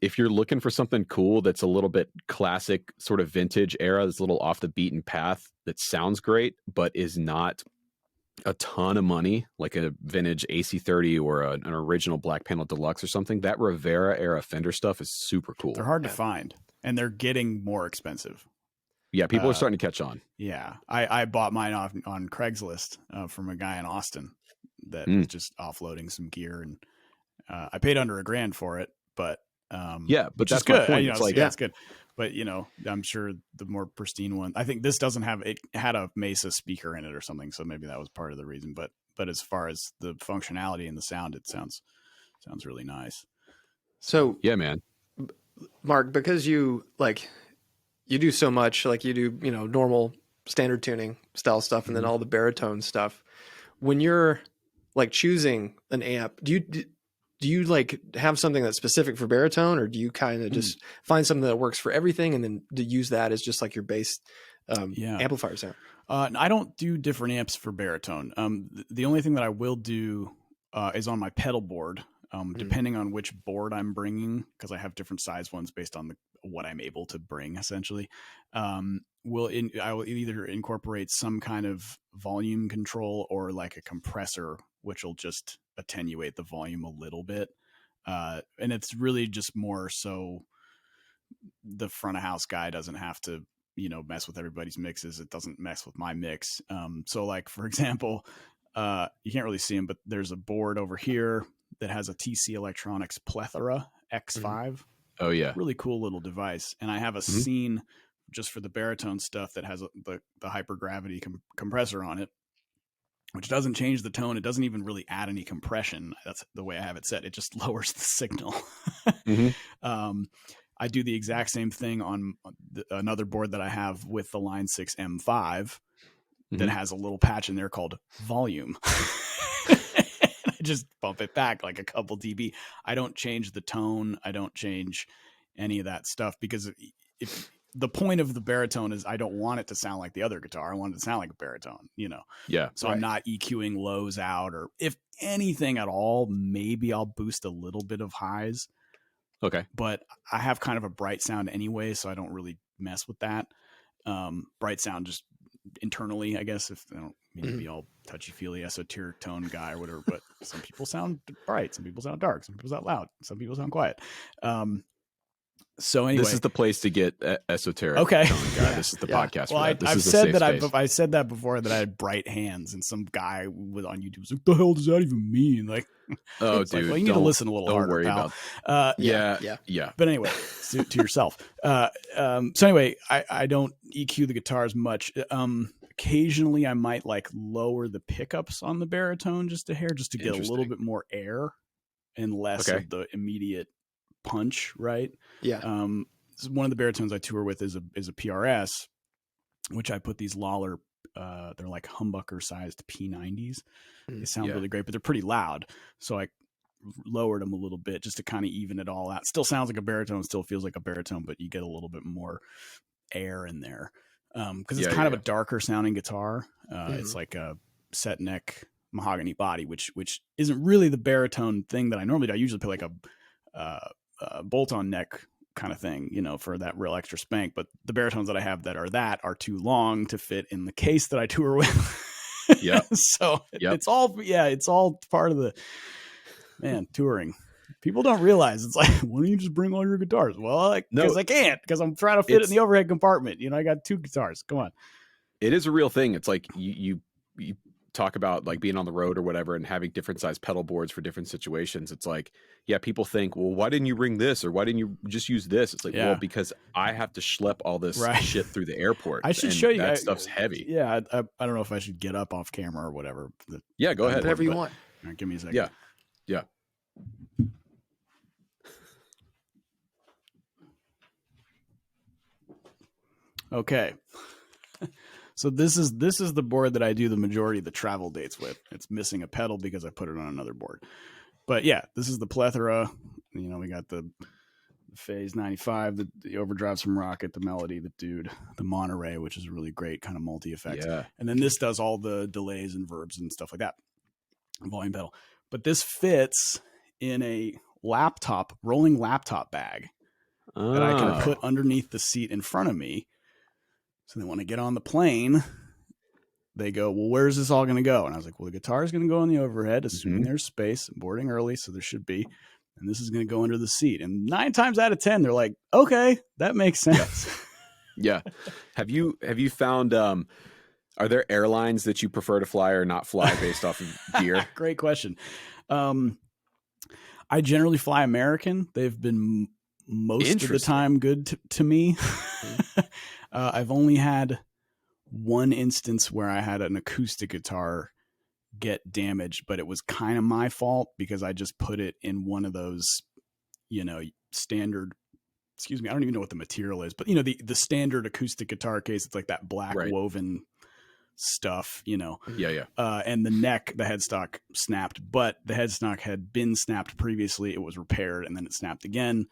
if you're looking for something cool that's a little bit classic, sort of vintage era, that's a little off the beaten path, that sounds great, but is not a ton of money, like a vintage AC30 or an original Black Panel Deluxe or something, that Rivera-era Fender stuff is super cool. They're hard to find, and they're getting more expensive. Yeah, people are starting to catch on. Yeah, I bought mine on Craigslist from a guy in Austin that was just offloading some gear, and I paid under $1,000 for it, but but that's good. My point. You know, it's like, it's good. But you know, I'm sure the more pristine one. I think this doesn't have it. Had a Mesa speaker in it or something, so maybe that was part of the reason. But as far as the functionality and the sound, it sounds really nice. So yeah, man, Mark, because you do so much, like you do, you know, normal standard tuning style stuff, and then all the baritone stuff. When you're like choosing an amp, do you like have something that's specific for baritone, or do you kind of just find something that works for everything and then to use that as just like your bass amplifier sound? I don't do different amps for baritone. The only thing that I will do is on my pedal board, depending on which board I'm bringing, because I have different size ones based on what I'm able to bring, essentially. I will either incorporate some kind of volume control or like a compressor, which will just attenuate the volume a little bit. And it's really just more so the front of house guy doesn't have to, you know, mess with everybody's mixes. It doesn't mess with my mix. So like, for example, you can't really see them, but there's a board over here that has a TC Electronics Plethora X5. Oh yeah. Really cool little device. And I have a scene just for the baritone stuff that has the hypergravity compressor on it, which doesn't change the tone. It doesn't even really add any compression. That's the way I have it set. It just lowers the signal. I do the exact same thing on another board that I have with the Line 6 M5 that has a little patch in there called volume. I just bump it back like a couple dB. I don't change the tone. I don't change any of that stuff, because if the point of the baritone is I don't want it to sound like the other guitar. I want it to sound like a baritone, you know? Yeah. So I'm not EQing lows out, or if anything at all, maybe I'll boost a little bit of highs. Okay. But I have kind of a bright sound anyway, so I don't really mess with that. Bright sound just internally, I guess, if I don't me to be all touchy-feely, esoteric tone guy or whatever, but some people sound bright, some people sound dark, some people sound loud, some people sound quiet. So anyway, this is the place to get esoteric. Okay. Tone guy. This is the podcast. Well, for that. I've said that I said that before, that I had bright hands, and some guy on YouTube was like, "The hell does that even mean?" Like, oh, dude, like, well, you need to listen a little don't harder, worry pal. about. Yeah. But anyway, to yourself. So anyway, I don't EQ the guitars much. Occasionally, I might like lower the pickups on the baritone just a hair, just to get a little bit more air and less of the immediate punch, right? Yeah. One of the baritones I tour with is a PRS, which I put these Lawler, they're like humbucker sized P90s. They sound really great, but they're pretty loud. So I lowered them a little bit just to kind of even it all out. Still sounds like a baritone, still feels like a baritone, but you get a little bit more air in there. Cause it's kind of a darker sounding guitar. It's like a set neck mahogany body, which isn't really the baritone thing that I normally do. I usually play like a bolt-on neck kind of thing, for that real extra spank. But the baritones that I have that are too long to fit in the case that I tour with. Yeah. So it's all part of the touring. People don't realize it's like, why don't you just bring all your guitars? Well, because I can't, because I'm trying to fit it in the overhead compartment. I got 2 guitars. Come on. It is a real thing. It's like you talk about like being on the road or whatever and having different size pedal boards for different situations. It's like, people think, well, why didn't you bring this? Or why didn't you just use this? It's like, well, because I have to schlep all this shit through the airport. I should show you. That stuff's heavy. Yeah. I don't know if I should get up off camera or whatever. Yeah, go ahead. Whatever you want. All right, give me a second. Yeah. Okay. So this is the board that I do the majority of the travel dates with. It's missing a pedal because I put it on another board. But this is the plethora. We got the Phase 95, the Overdrive from Rocket, the Melody, the Dude, the Monterey, which is a really great kind of multi-effects. Yeah. And then this does all the delays and verbs and stuff like that. Volume pedal. But this fits in a rolling laptop bag that I can put underneath the seat in front of me. So then when I get on the plane, they go, well, where's this all going to go? And I was like, well, the guitar is going to go on the overhead, assuming there's space. I'm boarding early, so there should be. And this is going to go under the seat. And 9 times out of 10, they're like, okay, that makes sense. Yeah. Have you found, are there airlines that you prefer to fly or not fly based off of gear? Great question. I generally fly American. They've been most of the time good to me. I've only had one instance where I had an acoustic guitar get damaged, but it was kind of my fault because I just put it in one of those, standard, I don't even know what the material is, but the standard acoustic guitar case. It's like that black woven stuff, Yeah. And the headstock snapped, but the headstock had been snapped previously. It was repaired and then it snapped again.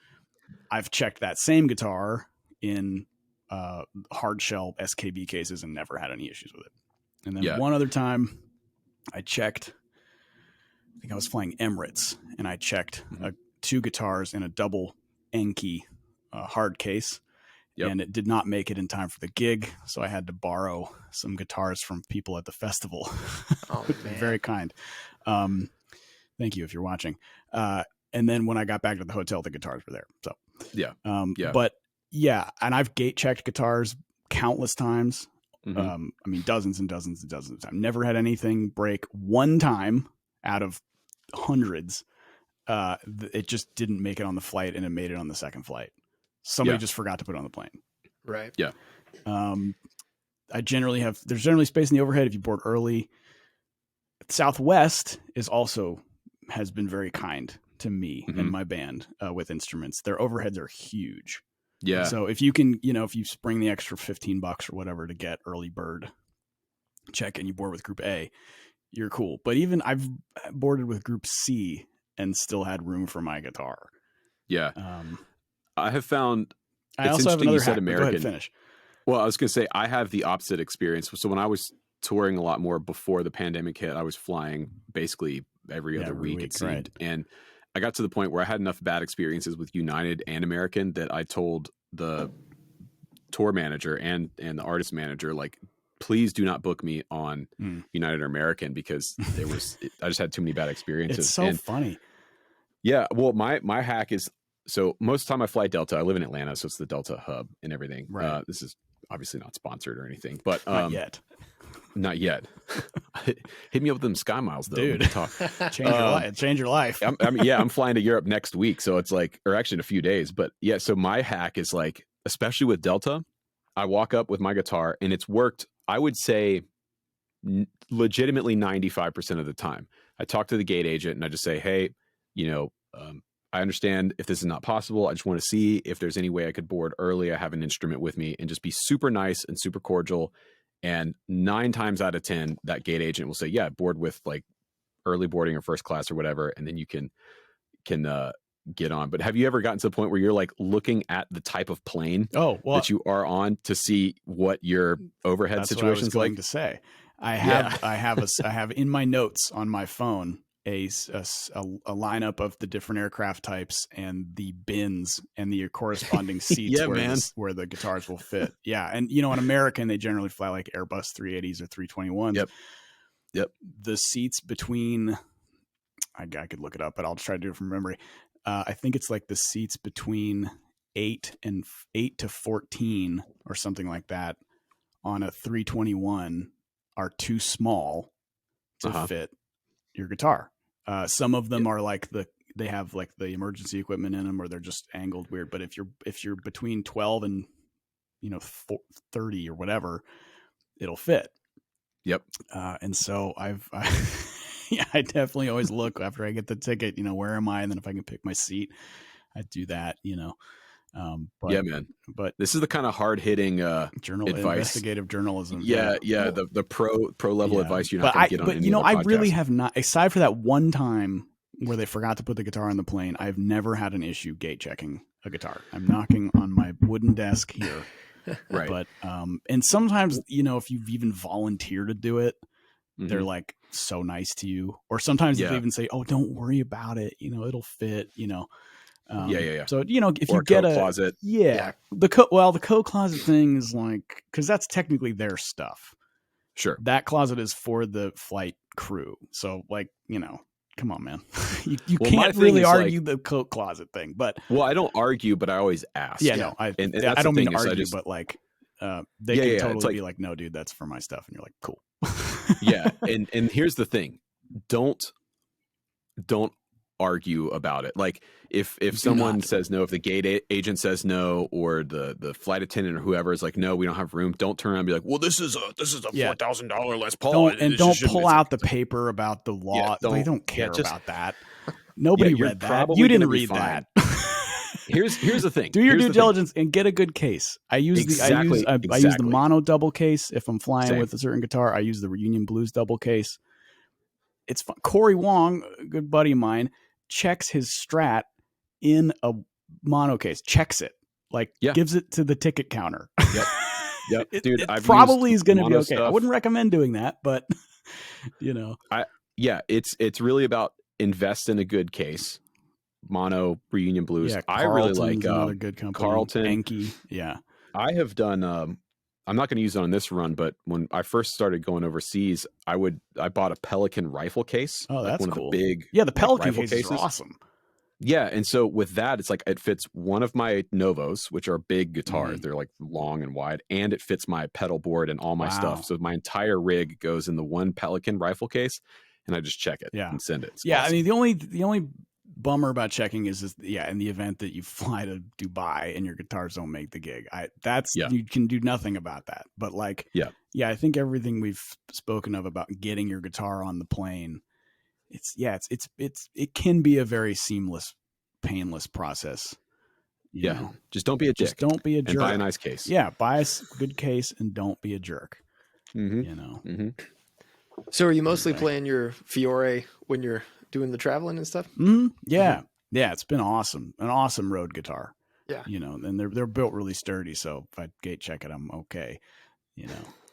I've checked that same guitar in hard shell SKB cases and never had any issues with it. And then one other time I checked, I think I was flying Emirates, and I checked 2 guitars in a double Enki hard case, and it did not make it in time for the gig. So I had to borrow some guitars from people at the festival. Oh, man. Very kind. Thank you if you're watching. And then when I got back to the hotel, the guitars were there. So but and I've gate checked guitars countless times. Dozens and dozens and dozens of times. Never had anything break. One time out of hundreds, it just didn't make it on the flight, and it made it on the second flight. Somebody just forgot to put it on the plane. Right. Yeah. There's generally space in the overhead if you board early. Southwest has been very kind to me and my band with instruments. Their overheads are huge. Yeah. So if you can, if you spring the extra $15 or whatever to get early bird check and you board with Group A, you're cool. But even I've boarded with Group C and still had room for my guitar. Yeah. I have found. I also have another hack. American. Go ahead, finish. Well, I was going to say I have the opposite experience. So when I was touring a lot more before the pandemic hit, I was flying basically every other week it seemed. Right. And I got to the point where I had enough bad experiences with United and American that I told the tour manager and the artist manager, like, please do not book me on Mm. United or American, because I just had too many bad experiences. It's so funny. Yeah. Well, my hack is, so most of the time I fly Delta. I live in Atlanta, so it's the Delta hub and everything. Right. This is obviously not sponsored or anything, but Not yet. Not yet. Hit me up with them Sky Miles, though. Dude. We can talk. Change your life. I'm flying to Europe next week, so it's like, or actually in a few days. But yeah, so my hack is like, especially with Delta, I walk up with my guitar, and it's worked, I would say, legitimately 95% of the time. I talk to the gate agent and I just say, hey, I understand if this is not possible. I just want to see if there's any way I could board early. I have an instrument with me, and just be super nice and super cordial. And 9 times out of 10, that gate agent will say, yeah, board with like early boarding or first class or whatever. And then you can get on. But have you ever gotten to the point where you're like looking at the type of plane that you are on to see what your overhead situation is like? To say, I have in my notes on my phone a lineup of the different aircraft types and the bins and the corresponding seats where the guitars will fit. Yeah. And in American, they generally fly like Airbus 380s or 321s. Yep. The seats between, I could look it up, but I'll try to do it from memory. I think it's like the seats between 8 to 14 or something like that on a 321 are too small to fit your guitar. Some of them are like they have like the emergency equipment in them, or they're just angled weird. But if you're between 12 and 30 or whatever, it'll fit. Yep. And so I definitely always look after I get the ticket, where am I? And then if I can pick my seat, I do that, but, yeah, man. But this is the kind of hard hitting investigative journalism. Yeah. The pro level advice you're not going to get on. But I really have not, aside for that one time where they forgot to put the guitar on the plane, I've never had an issue gate checking a guitar. I'm knocking on my wooden desk here. Right. But and sometimes, if you've even volunteered to do it, they're like so nice to you. Or sometimes they even say, "Oh, don't worry about it. It'll fit." So if you get a closet, the coat closet thing is like, because that's technically their stuff. Sure, that closet is for the flight crew. So like, come on, man, you can't really argue the coat closet thing. But I don't argue, but I always ask. Yeah, no, I don't mean to argue, but like, they can totally be like, no, dude, that's for my stuff, and you're like, cool. Yeah, and here's the thing: don't argue about it. Like if someone says no, if the gate agent says no, or the flight attendant or whoever is like, no, we don't have room, don't turn around and be like, well, this is a $4,000 Les Paul. Don't pull out the paper about the law. They don't care about that. Nobody read that. You didn't read that. Here's the thing. Do your due diligence and get a good case. I use the mono double case if I'm flying with a certain guitar. I use the Reunion Blues double case. It's fun. Corey Wong, a good buddy of mine, checks his Strat in a mono case. Checks it, gives it to the ticket counter. Yep. Dude, it probably is going to be okay. I wouldn't recommend doing that, but it's really about invest in a good case. Mono, Reunion Blues. I really like another good company. Carlton, Enki. Yeah, I have done. I'm not going to use it on this run, but when I first started going overseas, I bought a Pelican rifle case. Oh, that's one cool. Of the big, the Pelican cases are awesome. Yeah, and so with that, it's like it fits one of my Novos, which are big guitars. They're like long and wide, and it fits my pedal board and all my stuff. So my entire rig goes in the one Pelican rifle case, and I just check it and send it. It's awesome. I mean, the only bummer about checking is in the event that you fly to Dubai and your guitars don't make the gig, you can do nothing about that. But I think everything we've spoken of about getting your guitar on the plane, it can be a very seamless, painless process. You know? Just don't be a dick. Just don't be a jerk. And buy a nice case. Yeah, buy a good case and don't be a jerk. So are you mostly playing your Fiore when you're doing the traveling and stuff? Yeah. It's been awesome. An awesome road guitar. Yeah. And they're built really sturdy. So if I gate check it, I'm okay.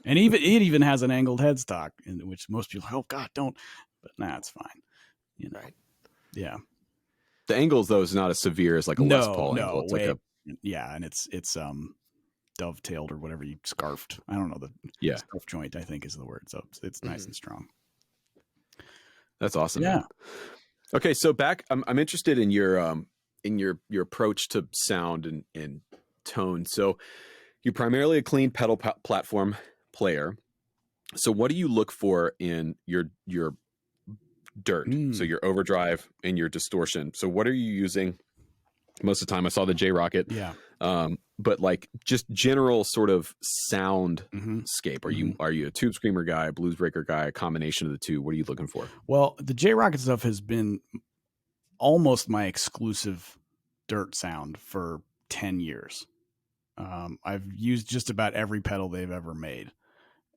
And it even has an angled headstock, which most people are like, oh God, don't. But it's fine. Right. Yeah. The angles though is not as severe as like a Les Paul angle. It's and dovetailed or whatever you scarfed. I don't know, the scarf joint, I think is the word. So it's nice and strong. That's awesome. Yeah. Man. Okay. So I'm interested in your approach to sound and tone. So you're primarily a clean pedal platform player. So what do you look for in your dirt? So your overdrive and your distortion. So what are you using most of the time? I saw the J Rocket. Yeah. But like just general sort of sound scape. Are you a tube screamer guy, a blues breaker guy, a combination of the two? What are you looking for? Well, the J Rocket stuff has been almost my exclusive dirt sound for 10 years. I've used just about every pedal they've ever made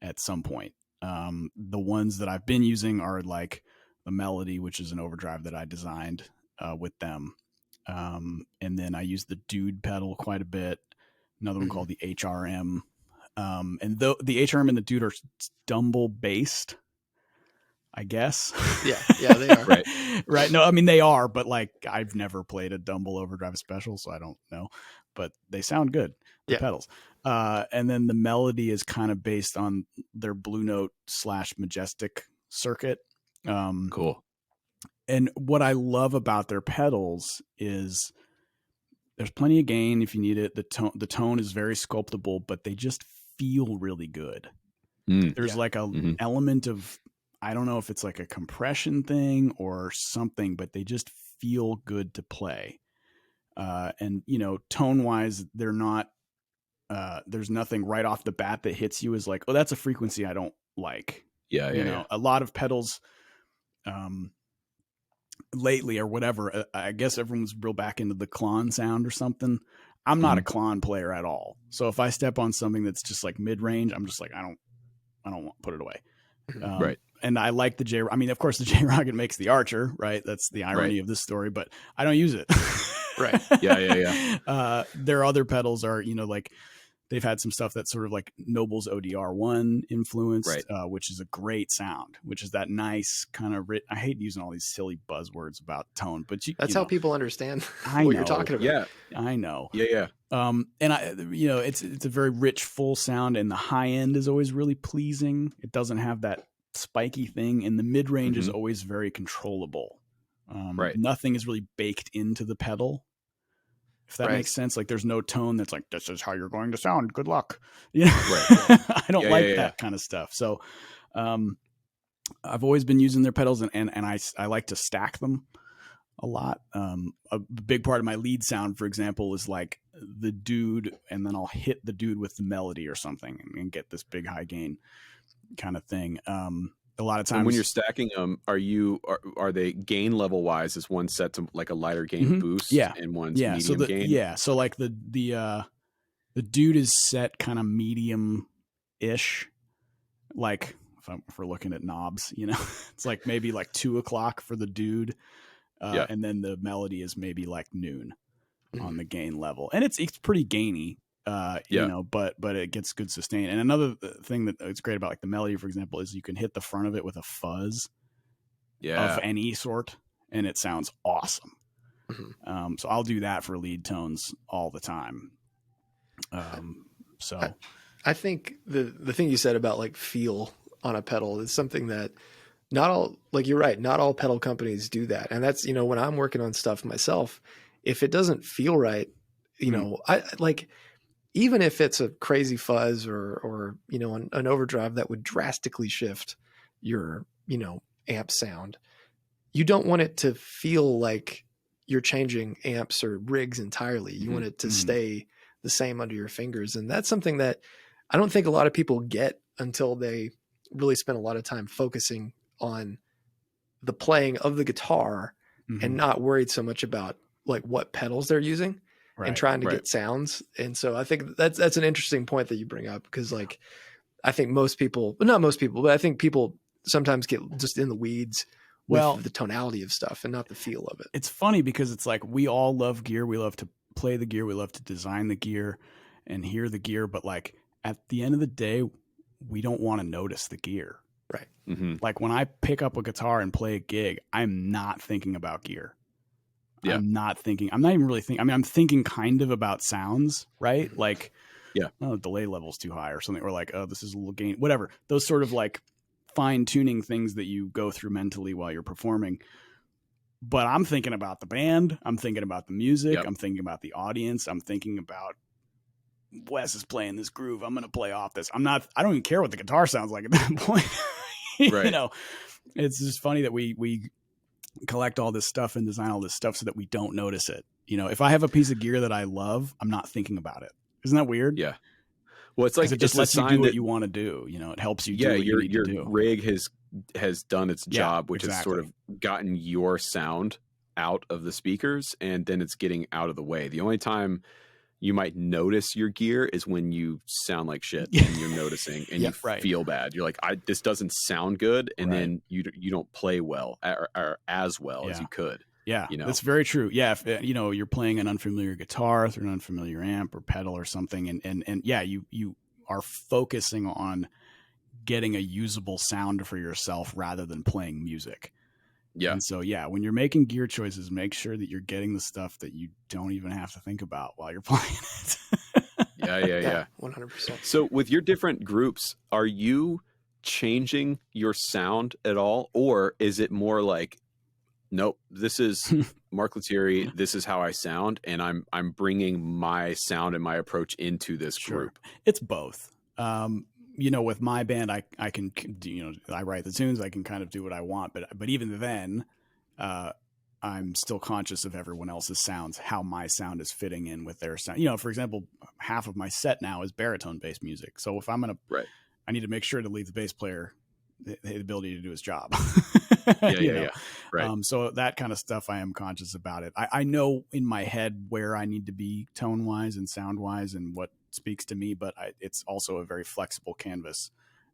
at some point. The ones that I've been using are like the Melody, which is an overdrive that I designed with them. And then I use the Dude pedal quite a bit. Another one called the HRM. And the HRM and the Dude are Dumble based, I guess. Yeah, they are. Right. No, I mean, they are, but like I've never played a Dumble overdrive special, so I don't know, but they sound good, the pedals. And then the Melody is kind of based on their Blue Note / Majestic circuit. Cool. And what I love about their pedals is there's plenty of gain if you need it. The tone is very sculptable, but they just feel really good. There's like a element of, I don't know if it's like a compression thing or something, but they just feel good to play. And you know, tone wise, they're not, there's nothing right off the bat that hits you as like, oh, that's a frequency I don't like. You know, a lot of pedals, lately or whatever, I guess everyone's real back into the Klon sound or something. I'm not a Klon player at all. So if I step on something that's just like mid-range, I'm just like, I don't want to put it away. Right. And I like the J. I mean, of course, the J Rocket makes the Archer, right? That's the irony of this story, but I don't use it. Right. Yeah. Their other pedals are, you know, like they've had some stuff that's sort of like Noble's ODR1 influenced, which is a great sound, which is that nice kind of I hate using all these silly buzzwords about tone, but that's how people understand what you're talking about. Yeah. I know. Yeah. And I, you know, it's a very rich, full sound, and the high end is always really pleasing. It doesn't have that spiky thing, and the mid range is always very controllable. Nothing is really baked into the pedal, if that makes sense. Like there's no tone that's like, this is how you're going to sound, good luck. You know? I don't like that kind of stuff. So I've always been using their pedals, and I like to stack them a lot. A big part of my lead sound, for example, is like the Dude, and then I'll hit the Dude with the Melody or something and get this big high gain kind of thing. A lot of times, and when you're stacking them, are they gain level wise? Is one set to like a lighter gain boost, and one's medium gain? Yeah, so like the Dude is set kind of medium ish. Like if we're looking at knobs, you know, it's like maybe like 2 o'clock for the Dude, and then the Melody is maybe like noon on the gain level, and it's pretty gainy. You know, but it gets good sustain. And another thing that it's great about like the Melody, for example, is you can hit the front of it with a fuzz of any sort, and it sounds awesome. So I'll do that for lead tones all the time. So I think the thing you said about like feel on a pedal is something that not all, like you're right, not all pedal companies do that. And that's, you know, when I'm working on stuff myself, if it doesn't feel right, you know, I like, even if it's a crazy fuzz or you know, an overdrive that would drastically shift your, you know, amp sound, you don't want it to feel like you're changing amps or rigs entirely. You want it to stay the same under your fingers. And that's something that I don't think a lot of people get until they really spend a lot of time focusing on the playing of the guitar and not worried so much about like what pedals they're using. And trying to get sounds. And so I think that's an interesting point that you bring up, because like, I think most people, but not most people, but I think people sometimes get just in the weeds with the tonality of stuff and not the feel of it. It's funny because it's like, we all love gear. We love to play the gear. We love to design the gear and hear the gear. But like at the end of the day, we don't want to notice the gear. Right. Like when I pick up a guitar and play a gig, I'm not thinking about gear. I'm not even really thinking. I mean, I'm thinking kind of about sounds, right? Like Yeah. oh, the delay level's too high or something, or like, oh, this is a little gain, whatever. Those sort of like fine tuning things that you go through mentally while you're performing. But I'm thinking about the band. I'm thinking about the music. Yep. I'm thinking about the audience. I'm thinking about Wes is playing this groove. I'm going to play off this. I don't even care what the guitar sounds like at that point. Right. You know, it's just funny that we collect all this stuff and design all this stuff so that we don't notice it. You know, if I have a piece of gear that I love, I'm not thinking about it. Isn't that weird? Yeah. Well, it's like it just it's lets a you sign do what that, you want to do. You know, it helps you yeah, do what you need your to do. rig has done its job, which has sort exactly. of gotten your sound out of the speakers, and then it's getting out of the way. The only time you might notice your gear is when you sound like shit and you're noticing and you feel bad. You're like, this doesn't sound good. And then you don't play well or as well as you could. Yeah, you know, that's very true. Yeah, if you know you're playing an unfamiliar guitar through an unfamiliar amp or pedal or something, and yeah, you are focusing on getting a usable sound for yourself rather than playing music. Yeah. And so, yeah, when you're making gear choices, make sure that you're getting the stuff that you don't even have to think about while you're playing it. Yeah. 100%. So with your different groups, are you changing your sound at all? Or is it more like, nope, this is Mark Lettieri, this is how I sound, and I'm bringing my sound and my approach into this group? It's both. You know, with my band, I can, you know, I write the tunes, I can kind of do what I want, but even then, I'm still conscious of everyone else's sounds, how my sound is fitting in with their sound. You know, for example, half of my set now is baritone based music. So if I'm going to, I need to make sure to leave the bass player the ability to do his job. Yeah. Right. So that kind of stuff, I am conscious about it. I know in my head where I need to be tone wise and sound wise and what speaks to me, but it's also a very flexible canvas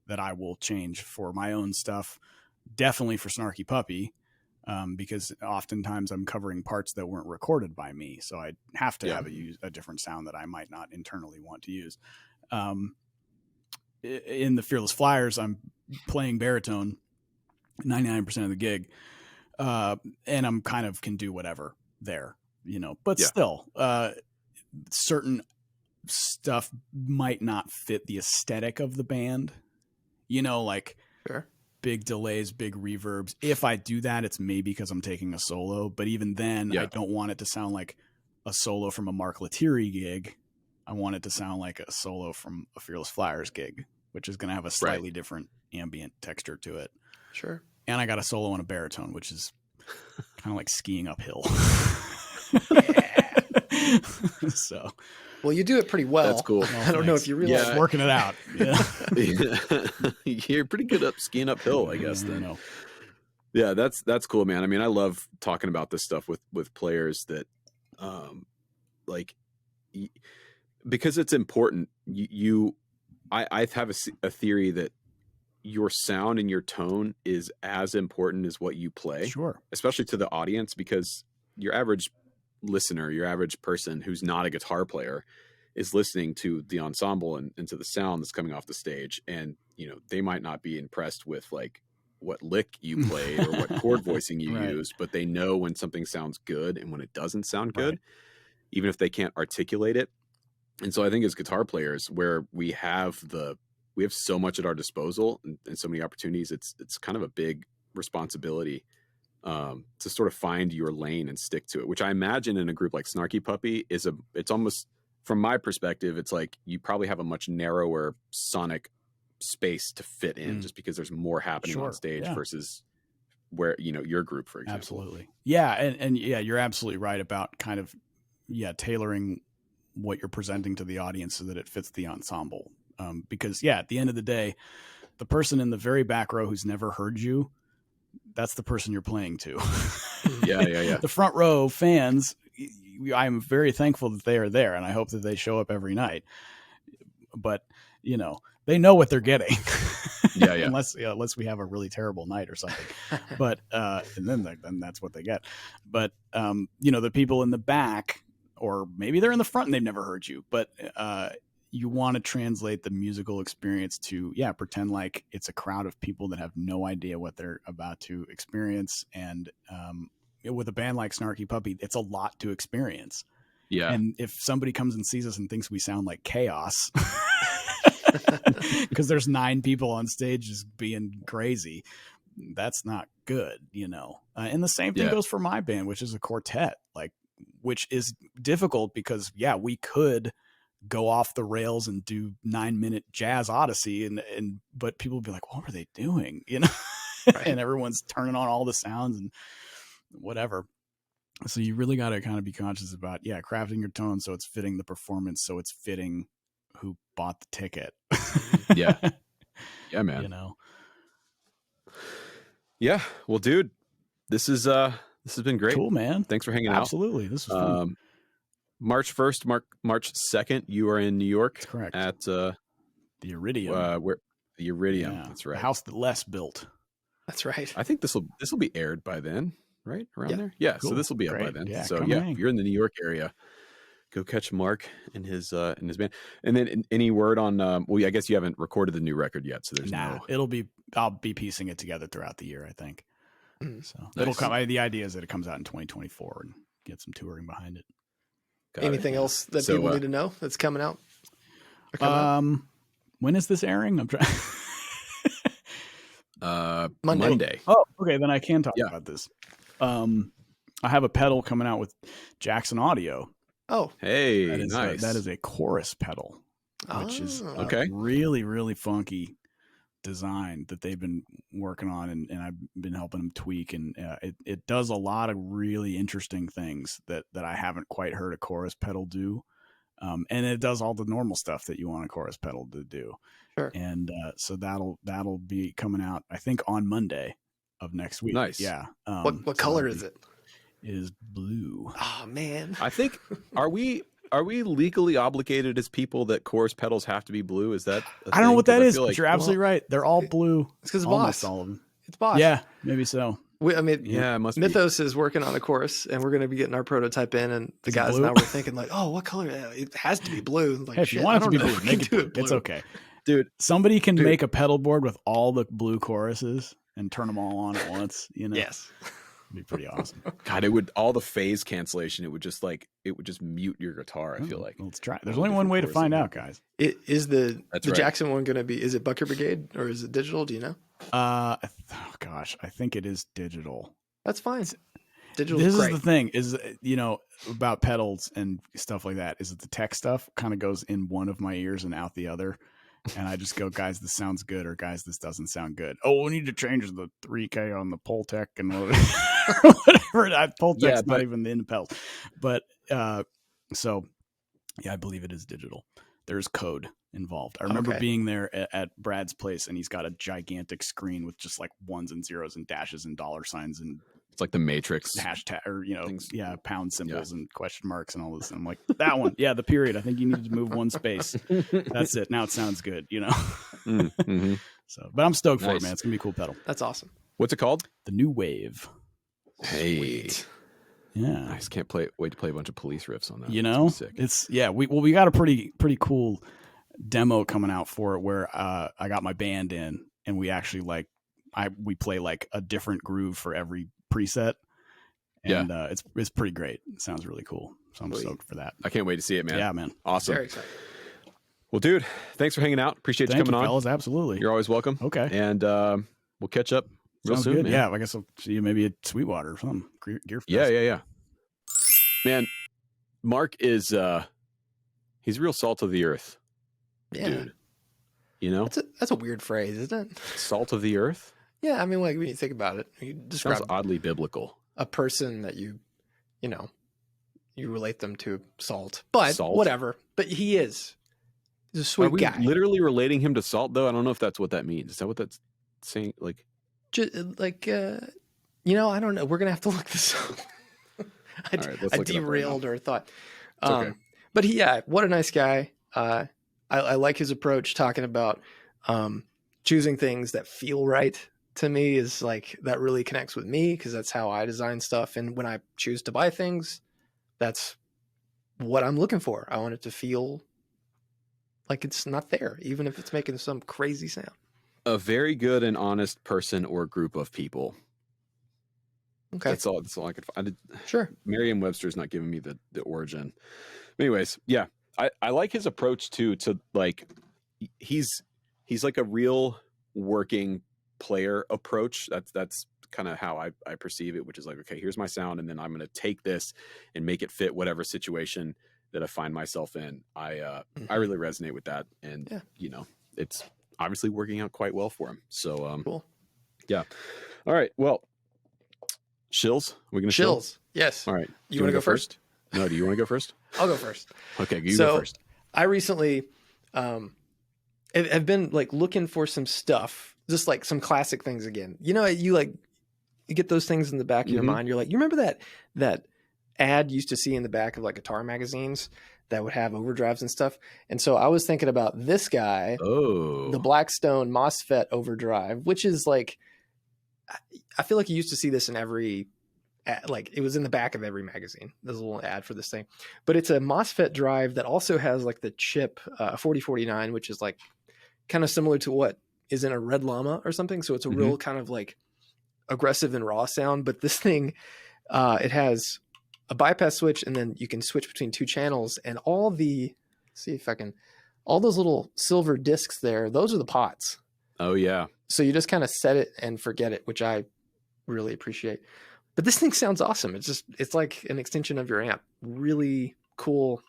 that I will change for my own stuff. Definitely for Snarky Puppy, because oftentimes I'm covering parts that weren't recorded by me. So I have to have a different sound that I might not internally want to use. In the Fearless Flyers, I'm playing baritone 99% of the gig. And I'm kind of can do whatever there, you know, but still, certain stuff might not fit the aesthetic of the band, you know, like big delays, big reverbs. If I do that, it's maybe because I'm taking a solo, but even then I don't want it to sound like a solo from a Mark Lettieri gig. I want it to sound like a solo from a Fearless Flyers gig, which is going to have a slightly different ambient texture to it. Sure. And I got a solo on a baritone, which is kind of like skiing uphill. So, well, you do it pretty well. That's cool. I don't know if you realize working it out. You're pretty good at skiing uphill, I guess. Then, yeah, that's cool, man. I mean, I love talking about this stuff with players that, like, because it's important. I have a theory that your sound and your tone is as important as what you play, especially to the audience, because your average listener, your average person who's not a guitar player is listening to the ensemble and to the sound that's coming off the stage. And, you know, they might not be impressed with like what lick you played or what chord voicing you used, but they know when something sounds good and when it doesn't sound good, even if they can't articulate it. And so I think as guitar players, where we have so much at our disposal and so many opportunities, it's kind of a big responsibility to sort of find your lane and stick to it, which I imagine in a group like Snarky Puppy it's almost, from my perspective, it's like you probably have a much narrower sonic space to fit in just because there's more happening on stage versus where, you know, your group, for example. Absolutely. Yeah. And yeah, you're absolutely right about kind of, tailoring what you're presenting to the audience so that it fits the ensemble. Because at the end of the day, the person in the very back row who's never heard you, that's the person you're playing to. Yeah. The front row fans, I'm very thankful that they are there, and I hope that they show up every night. But, you know, they know what they're getting. Yeah. Unless we have a really terrible night or something. But and then that's what they get. But you know, the people in the back, or maybe they're in the front and they've never heard you, but you want to translate the musical experience to, pretend like it's a crowd of people that have no idea what they're about to experience. And with a band like Snarky Puppy, it's a lot to experience. Yeah. And if somebody comes and sees us and thinks we sound like chaos, because there's 9 people on stage just being crazy, that's not good, and the same thing goes for my band, which is a quartet, which is difficult because we could go off the rails and do 9-minute jazz odyssey, but people would be like, what were they doing? Right. And everyone's turning on all the sounds and whatever. So you really got to kind of be conscious about, crafting your tone so it's fitting the performance, so it's fitting who bought the ticket. Yeah. Yeah, man. Yeah. Well, dude, this has been great. Cool, man. Thanks for hanging Absolutely. out. This was fun. March 1st, March 2nd, you are in New York. That's correct. At the Iridium. The Iridium. Yeah. That's right. The house that Les built. That's right. I think this will be aired by then, right? Around there. Yeah. Cool. So this will be Great. up by then. Yeah, So hang. if you're in the New York area, go catch Mark and his band. And then any word on? I guess you haven't recorded the new record yet, so there's no. I'll be piecing it together throughout the year, I think. So Nice. it'll come. The idea is that it comes out in 2024 and get some touring behind it. Anything else that people need to know that's coming out? When is this airing? I'm trying. Monday. Oh, okay. Then I can talk about this. I have a pedal coming out with Jackson Audio. Oh, hey, nice. That is a chorus pedal, which is really, really funky design that they've been working on, and I've been helping them tweak, and it does a lot of really interesting things that I haven't quite heard a chorus pedal do, and it does all the normal stuff that you want a chorus pedal to do. Sure. And so that'll be coming out, I think, on Monday of next week. Nice. Yeah. What color is it? It is blue. Oh man. I think are we legally obligated as people that chorus pedals have to be blue? Is that I don't know what that is, but you're absolutely right. They're all blue. It's because almost Boss. all of them. It's Boss. Yeah, maybe so. It must Mythos is working on a chorus, and we're going to be getting our prototype in, and the guys now we're thinking like, oh, what color? It has to be blue. Like, hey, if you want it to be blue, make it blue. It's okay. Dude, somebody can make a pedal board with all the blue choruses and turn them all on at once. Yes. It'd be pretty awesome. God, it would all the phase cancellation. It would just mute your guitar. I feel like. Let's try. There's only one way to find out, guys. Is the right. Jackson one going to be? Is it Bucket Brigade or is it digital? Do you know? Gosh, I think it is digital. That's fine. Digital. This is the thing is, about pedals and stuff like that. Is that the tech stuff kind of goes in one of my ears and out the other. And I just go, guys, this sounds good, or guys, this doesn't sound good. Oh, we need to change the 3K on the Pultec and whatever. Pultec's not even in the pedals. But so, I believe it is digital. There's code involved. I remember being there at Brad's place, and he's got a gigantic screen with just like ones and zeros and dashes and dollar signs and it's like the Matrix hashtag or pound symbols and question marks and all this. And I'm like, that one, the period. I think you need to move one space. That's it. Now it sounds good, Mm-hmm. So, but I'm stoked for it, man. It's gonna be a cool pedal. That's awesome. What's it called? The New Wave. Hey. Sweet. Yeah. I just can't wait to play a bunch of Police riffs on that. It's we got a pretty cool demo coming out for it where I got my band in and we actually we play like a different groove for every preset. And it's pretty great. It sounds really cool. So I'm stoked for that. I can't wait to see it, man. Yeah, man. Awesome. Very excited. Well, dude, thanks for hanging out. Appreciate you coming on. Fellas, absolutely. You're always welcome. Okay. And we'll catch up real soon, good. man. Yeah, I guess I'll see you maybe at Sweetwater or something. Gear Fest. Yeah. Man, Mark is he's real salt of the earth. Yeah. Dude. That's a weird phrase, isn't it? Salt of the earth? Yeah, I mean, like when you think about it, you describe Sounds oddly biblical. a person that you relate them to salt, but whatever. But he's a sweet guy. Are we literally relating him to salt, though? I don't know if that's what that means. Is that what that's saying? Like, I don't know. We're gonna have to look this up. I derailed our thought. Okay. But what a nice guy. I like his approach, talking about choosing things that feel right to me is like that really connects with me because that's how I design stuff. And when I choose to buy things, that's what I'm looking for. I want it to feel like it's not there, even if it's making some crazy sound. A very good and honest person or group of people. Okay. That's all I could find. Sure. Merriam-Webster's not giving me the origin. Anyways, yeah, I like his approach to like, he's like a real working player approach. That's kind of how I perceive it, which is like, okay, here's my sound, and then I'm going to take this and make it fit whatever situation that I find myself in. I really resonate with that, and you know, it's obviously working out quite well for him. So cool. Yeah. All right. Well, shills. We're gonna shills. Yes. All right. You want to go first? No. Do you want to go first? I'll go first. Okay. You go first. I recently have been like looking for some stuff, just like some classic things again. You know, you get those things in the back of your mind. You're like, you remember that ad you used to see in the back of like guitar magazines that would have overdrives and stuff. And so I was thinking about this guy, the Blackstone MOSFET overdrive, which is like, I feel like you used to see this in every, like it was in the back of every magazine. There's a little ad for this thing, but it's a MOSFET drive that also has like the chip 4049, which is like kind of similar to what is in a Red Llama or something. So it's a real kind of like aggressive and raw sound, but this thing, it has a bypass switch, and then you can switch between two channels, and all those little silver discs there, those are the pots. Oh yeah. So you just kind of set it and forget it, which I really appreciate. But this thing sounds awesome. It's like an extension of your amp. Really cool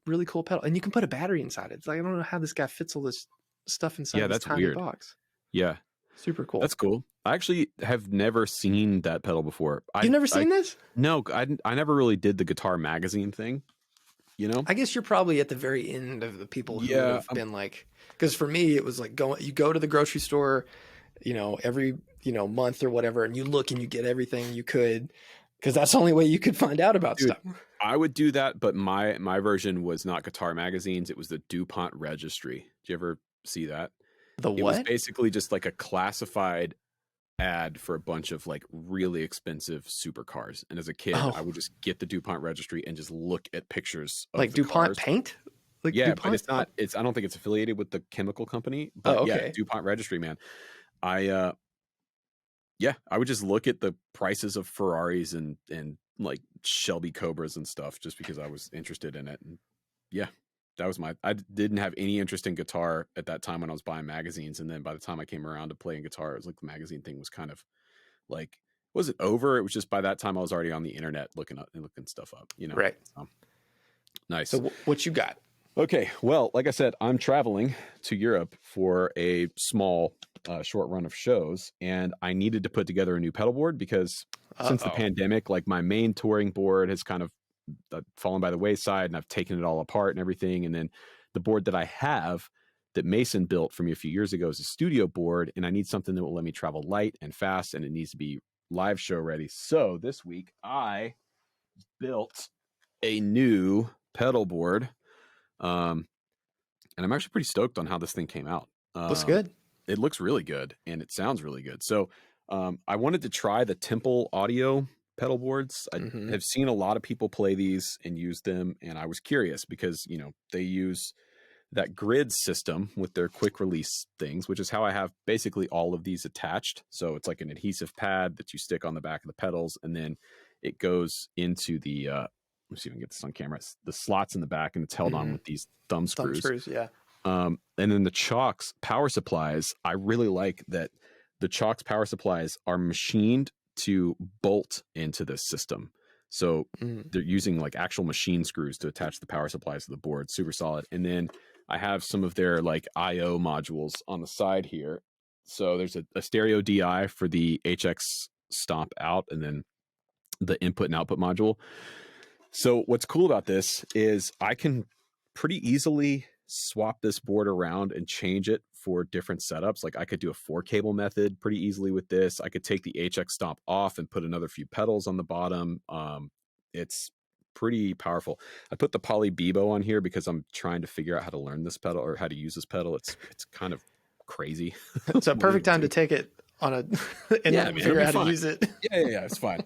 pedal. And you can put a battery inside it. It's like, I don't know how this guy fits all this stuff inside this tiny box. Yeah. Super cool. That's cool. I actually have never seen that pedal before. You've never seen this? No, I never really did the guitar magazine thing. You know, I guess you're probably at the very end of the people who have been like, because for me, it was like you go to the grocery store, you know, every, you know, month or whatever, and you look and you get everything you could, because that's the only way you could find out about stuff. I would do that, but my version was not guitar magazines. It was the DuPont Registry. Did you ever see that? The what? It was basically just like a classified ad for a bunch of like really expensive supercars. And as a kid, I would just get the DuPont Registry and just look at pictures of like the DuPont cars. paint. Like yeah, DuPont? but I don't think it's affiliated with the chemical company. But yeah, DuPont Registry, man. I would just look at the prices of Ferraris and like Shelby Cobras and stuff just because I was interested in it. And yeah, that was I didn't have any interest in guitar at that time when I was buying magazines. And then by the time I came around to playing guitar, it was like the magazine thing was kind of like, was it over? It was just by that time I was already on the internet looking stuff up, you know? Right. So, nice. So what you got? Okay. Well, like I said, I'm traveling to Europe for a small short run of shows, and I needed to put together a new pedal board because since the pandemic, like my main touring board has kind of fallen by the wayside, and I've taken it all apart and everything. And then the board that I have that Mason built for me a few years ago is a studio board, and I need something that will let me travel light and fast, and it needs to be live show ready. So this week I built a new pedal board. And I'm actually pretty stoked on how this thing came out. Looks good. It looks really good, and it sounds really good. So I wanted to try the Temple Audio pedal boards. I have seen a lot of people play these and use them, and I was curious because, you know, they use that grid system with their quick release things, which is how I have basically all of these attached. So it's like an adhesive pad that you stick on the back of the pedals, and then it goes into the let's see if I can get this on camera. The slots in the back, and it's held on with these thumb screws. Yeah. And then the Chalks power supplies, I really like that the Chalks power supplies are machined to bolt into this system. So they're using like actual machine screws to attach the power supplies to the board. Super solid. And then I have some of their like IO modules on the side here. So there's a stereo DI for the HX stomp out, and then the input and output module. So what's cool about this is I can pretty easily swap this board around and change it for different setups. Like I could do a 4-cable method pretty easily with this. I could take the HX stomp off and put another few pedals on the bottom. It's pretty powerful. I put the Poly Bebo on here because I'm trying to figure out how to learn this pedal or how to use this pedal. It's kind of crazy. It's a perfect time to take it on and figure out how to use it. Yeah, it's fine.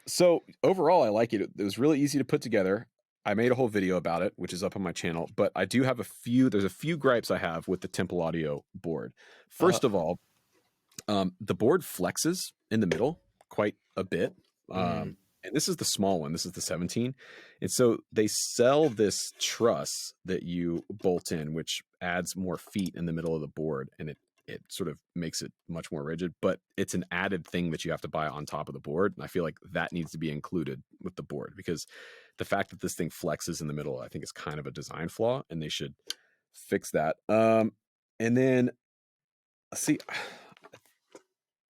So overall, I like it. It was really easy to put together. I made a whole video about it, which is up on my channel, but I do have there's a few gripes I have with the Temple Audio board. First of all, the board flexes in the middle quite a bit. Mm. And this is the small one. This is the 17. And so they sell this truss that you bolt in, which adds more feet in the middle of the board. And it sort of makes it much more rigid, but it's an added thing that you have to buy on top of the board. And I feel like that needs to be included with the board, because the fact that this thing flexes in the middle, I think is kind of a design flaw, and they should fix that. And then see,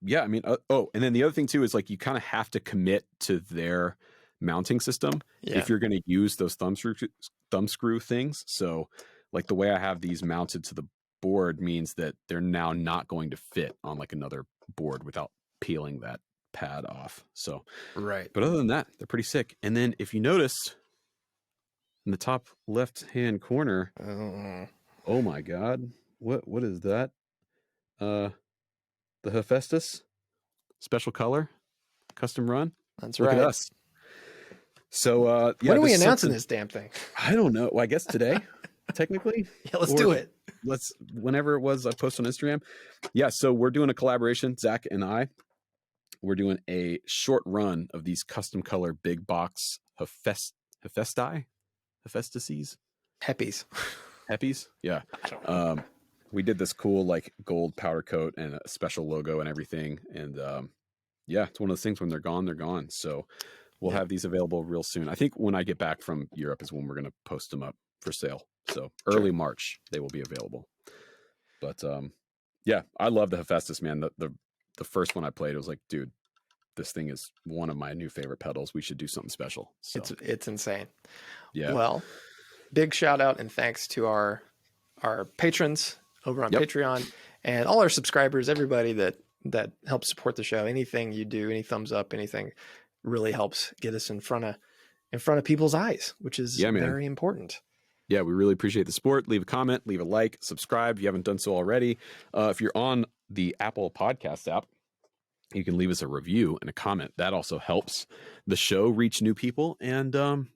yeah, I mean, and then the other thing too is like you kind of have to commit to their mounting system if you're going to use those thumb screw things. So like the way I have these mounted to the board means that they're now not going to fit on like another board without peeling that pad off. So, right. But other than that, they're pretty sick. And then if you notice in the top left-hand corner, oh my God, what is that? The Hephaestus special color custom run. That's Look right. at us. So when are we announcing this damn thing? I don't know. Well, I guess today, technically. Yeah, let's do it. Whenever it was, I post on Instagram. Yeah, so we're doing a collaboration, Zach and I. We're doing a short run of these custom color big box Hephaestus. Heppies. Yeah. I don't know. We did this cool like gold powder coat and a special logo and everything. And yeah, it's one of those things when they're gone. So we'll have these available real soon. I think when I get back from Europe is when we're going to post them up for sale. So early March, they will be available. But yeah, I love the Hephaestus, man. The first one I played, it was like, dude, this thing is one of my new favorite pedals. We should do something special. So, it's insane. Yeah. Well, big shout out and thanks to our patrons over on Patreon and all our subscribers, everybody that helps support the show. Anything you do, any thumbs up, anything really helps get us in front of people's eyes, which is very important. Yeah, we really appreciate the support. Leave a comment, leave a like, subscribe if you haven't done so already. If you're on the Apple Podcast app, you can leave us a review and a comment. That also helps the show reach new people. And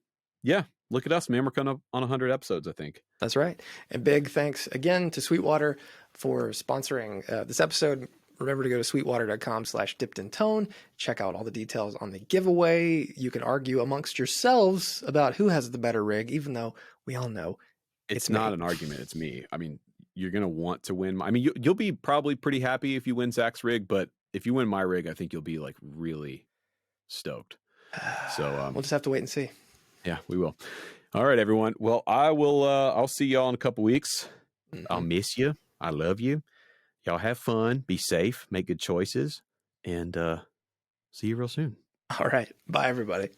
yeah, look at us, man. We're coming up on 100 episodes, I think. That's right. And big thanks again to Sweetwater for sponsoring this episode. Remember to go to sweetwater.com/dippedintone. Check out all the details on the giveaway. You can argue amongst yourselves about who has the better rig, even though we all know it's not an argument. It's me. I mean, you're going to want to win. I mean, you'll be probably pretty happy if you win Zach's rig, but if you win my rig, I think you'll be like really stoked. So we'll just have to wait and see. Yeah, we will. All right, everyone. Well, I'll see y'all in a couple weeks. Mm-hmm. I'll miss you. I love you. Y'all have fun. Be safe. Make good choices. And see you real soon. All right. Bye, everybody.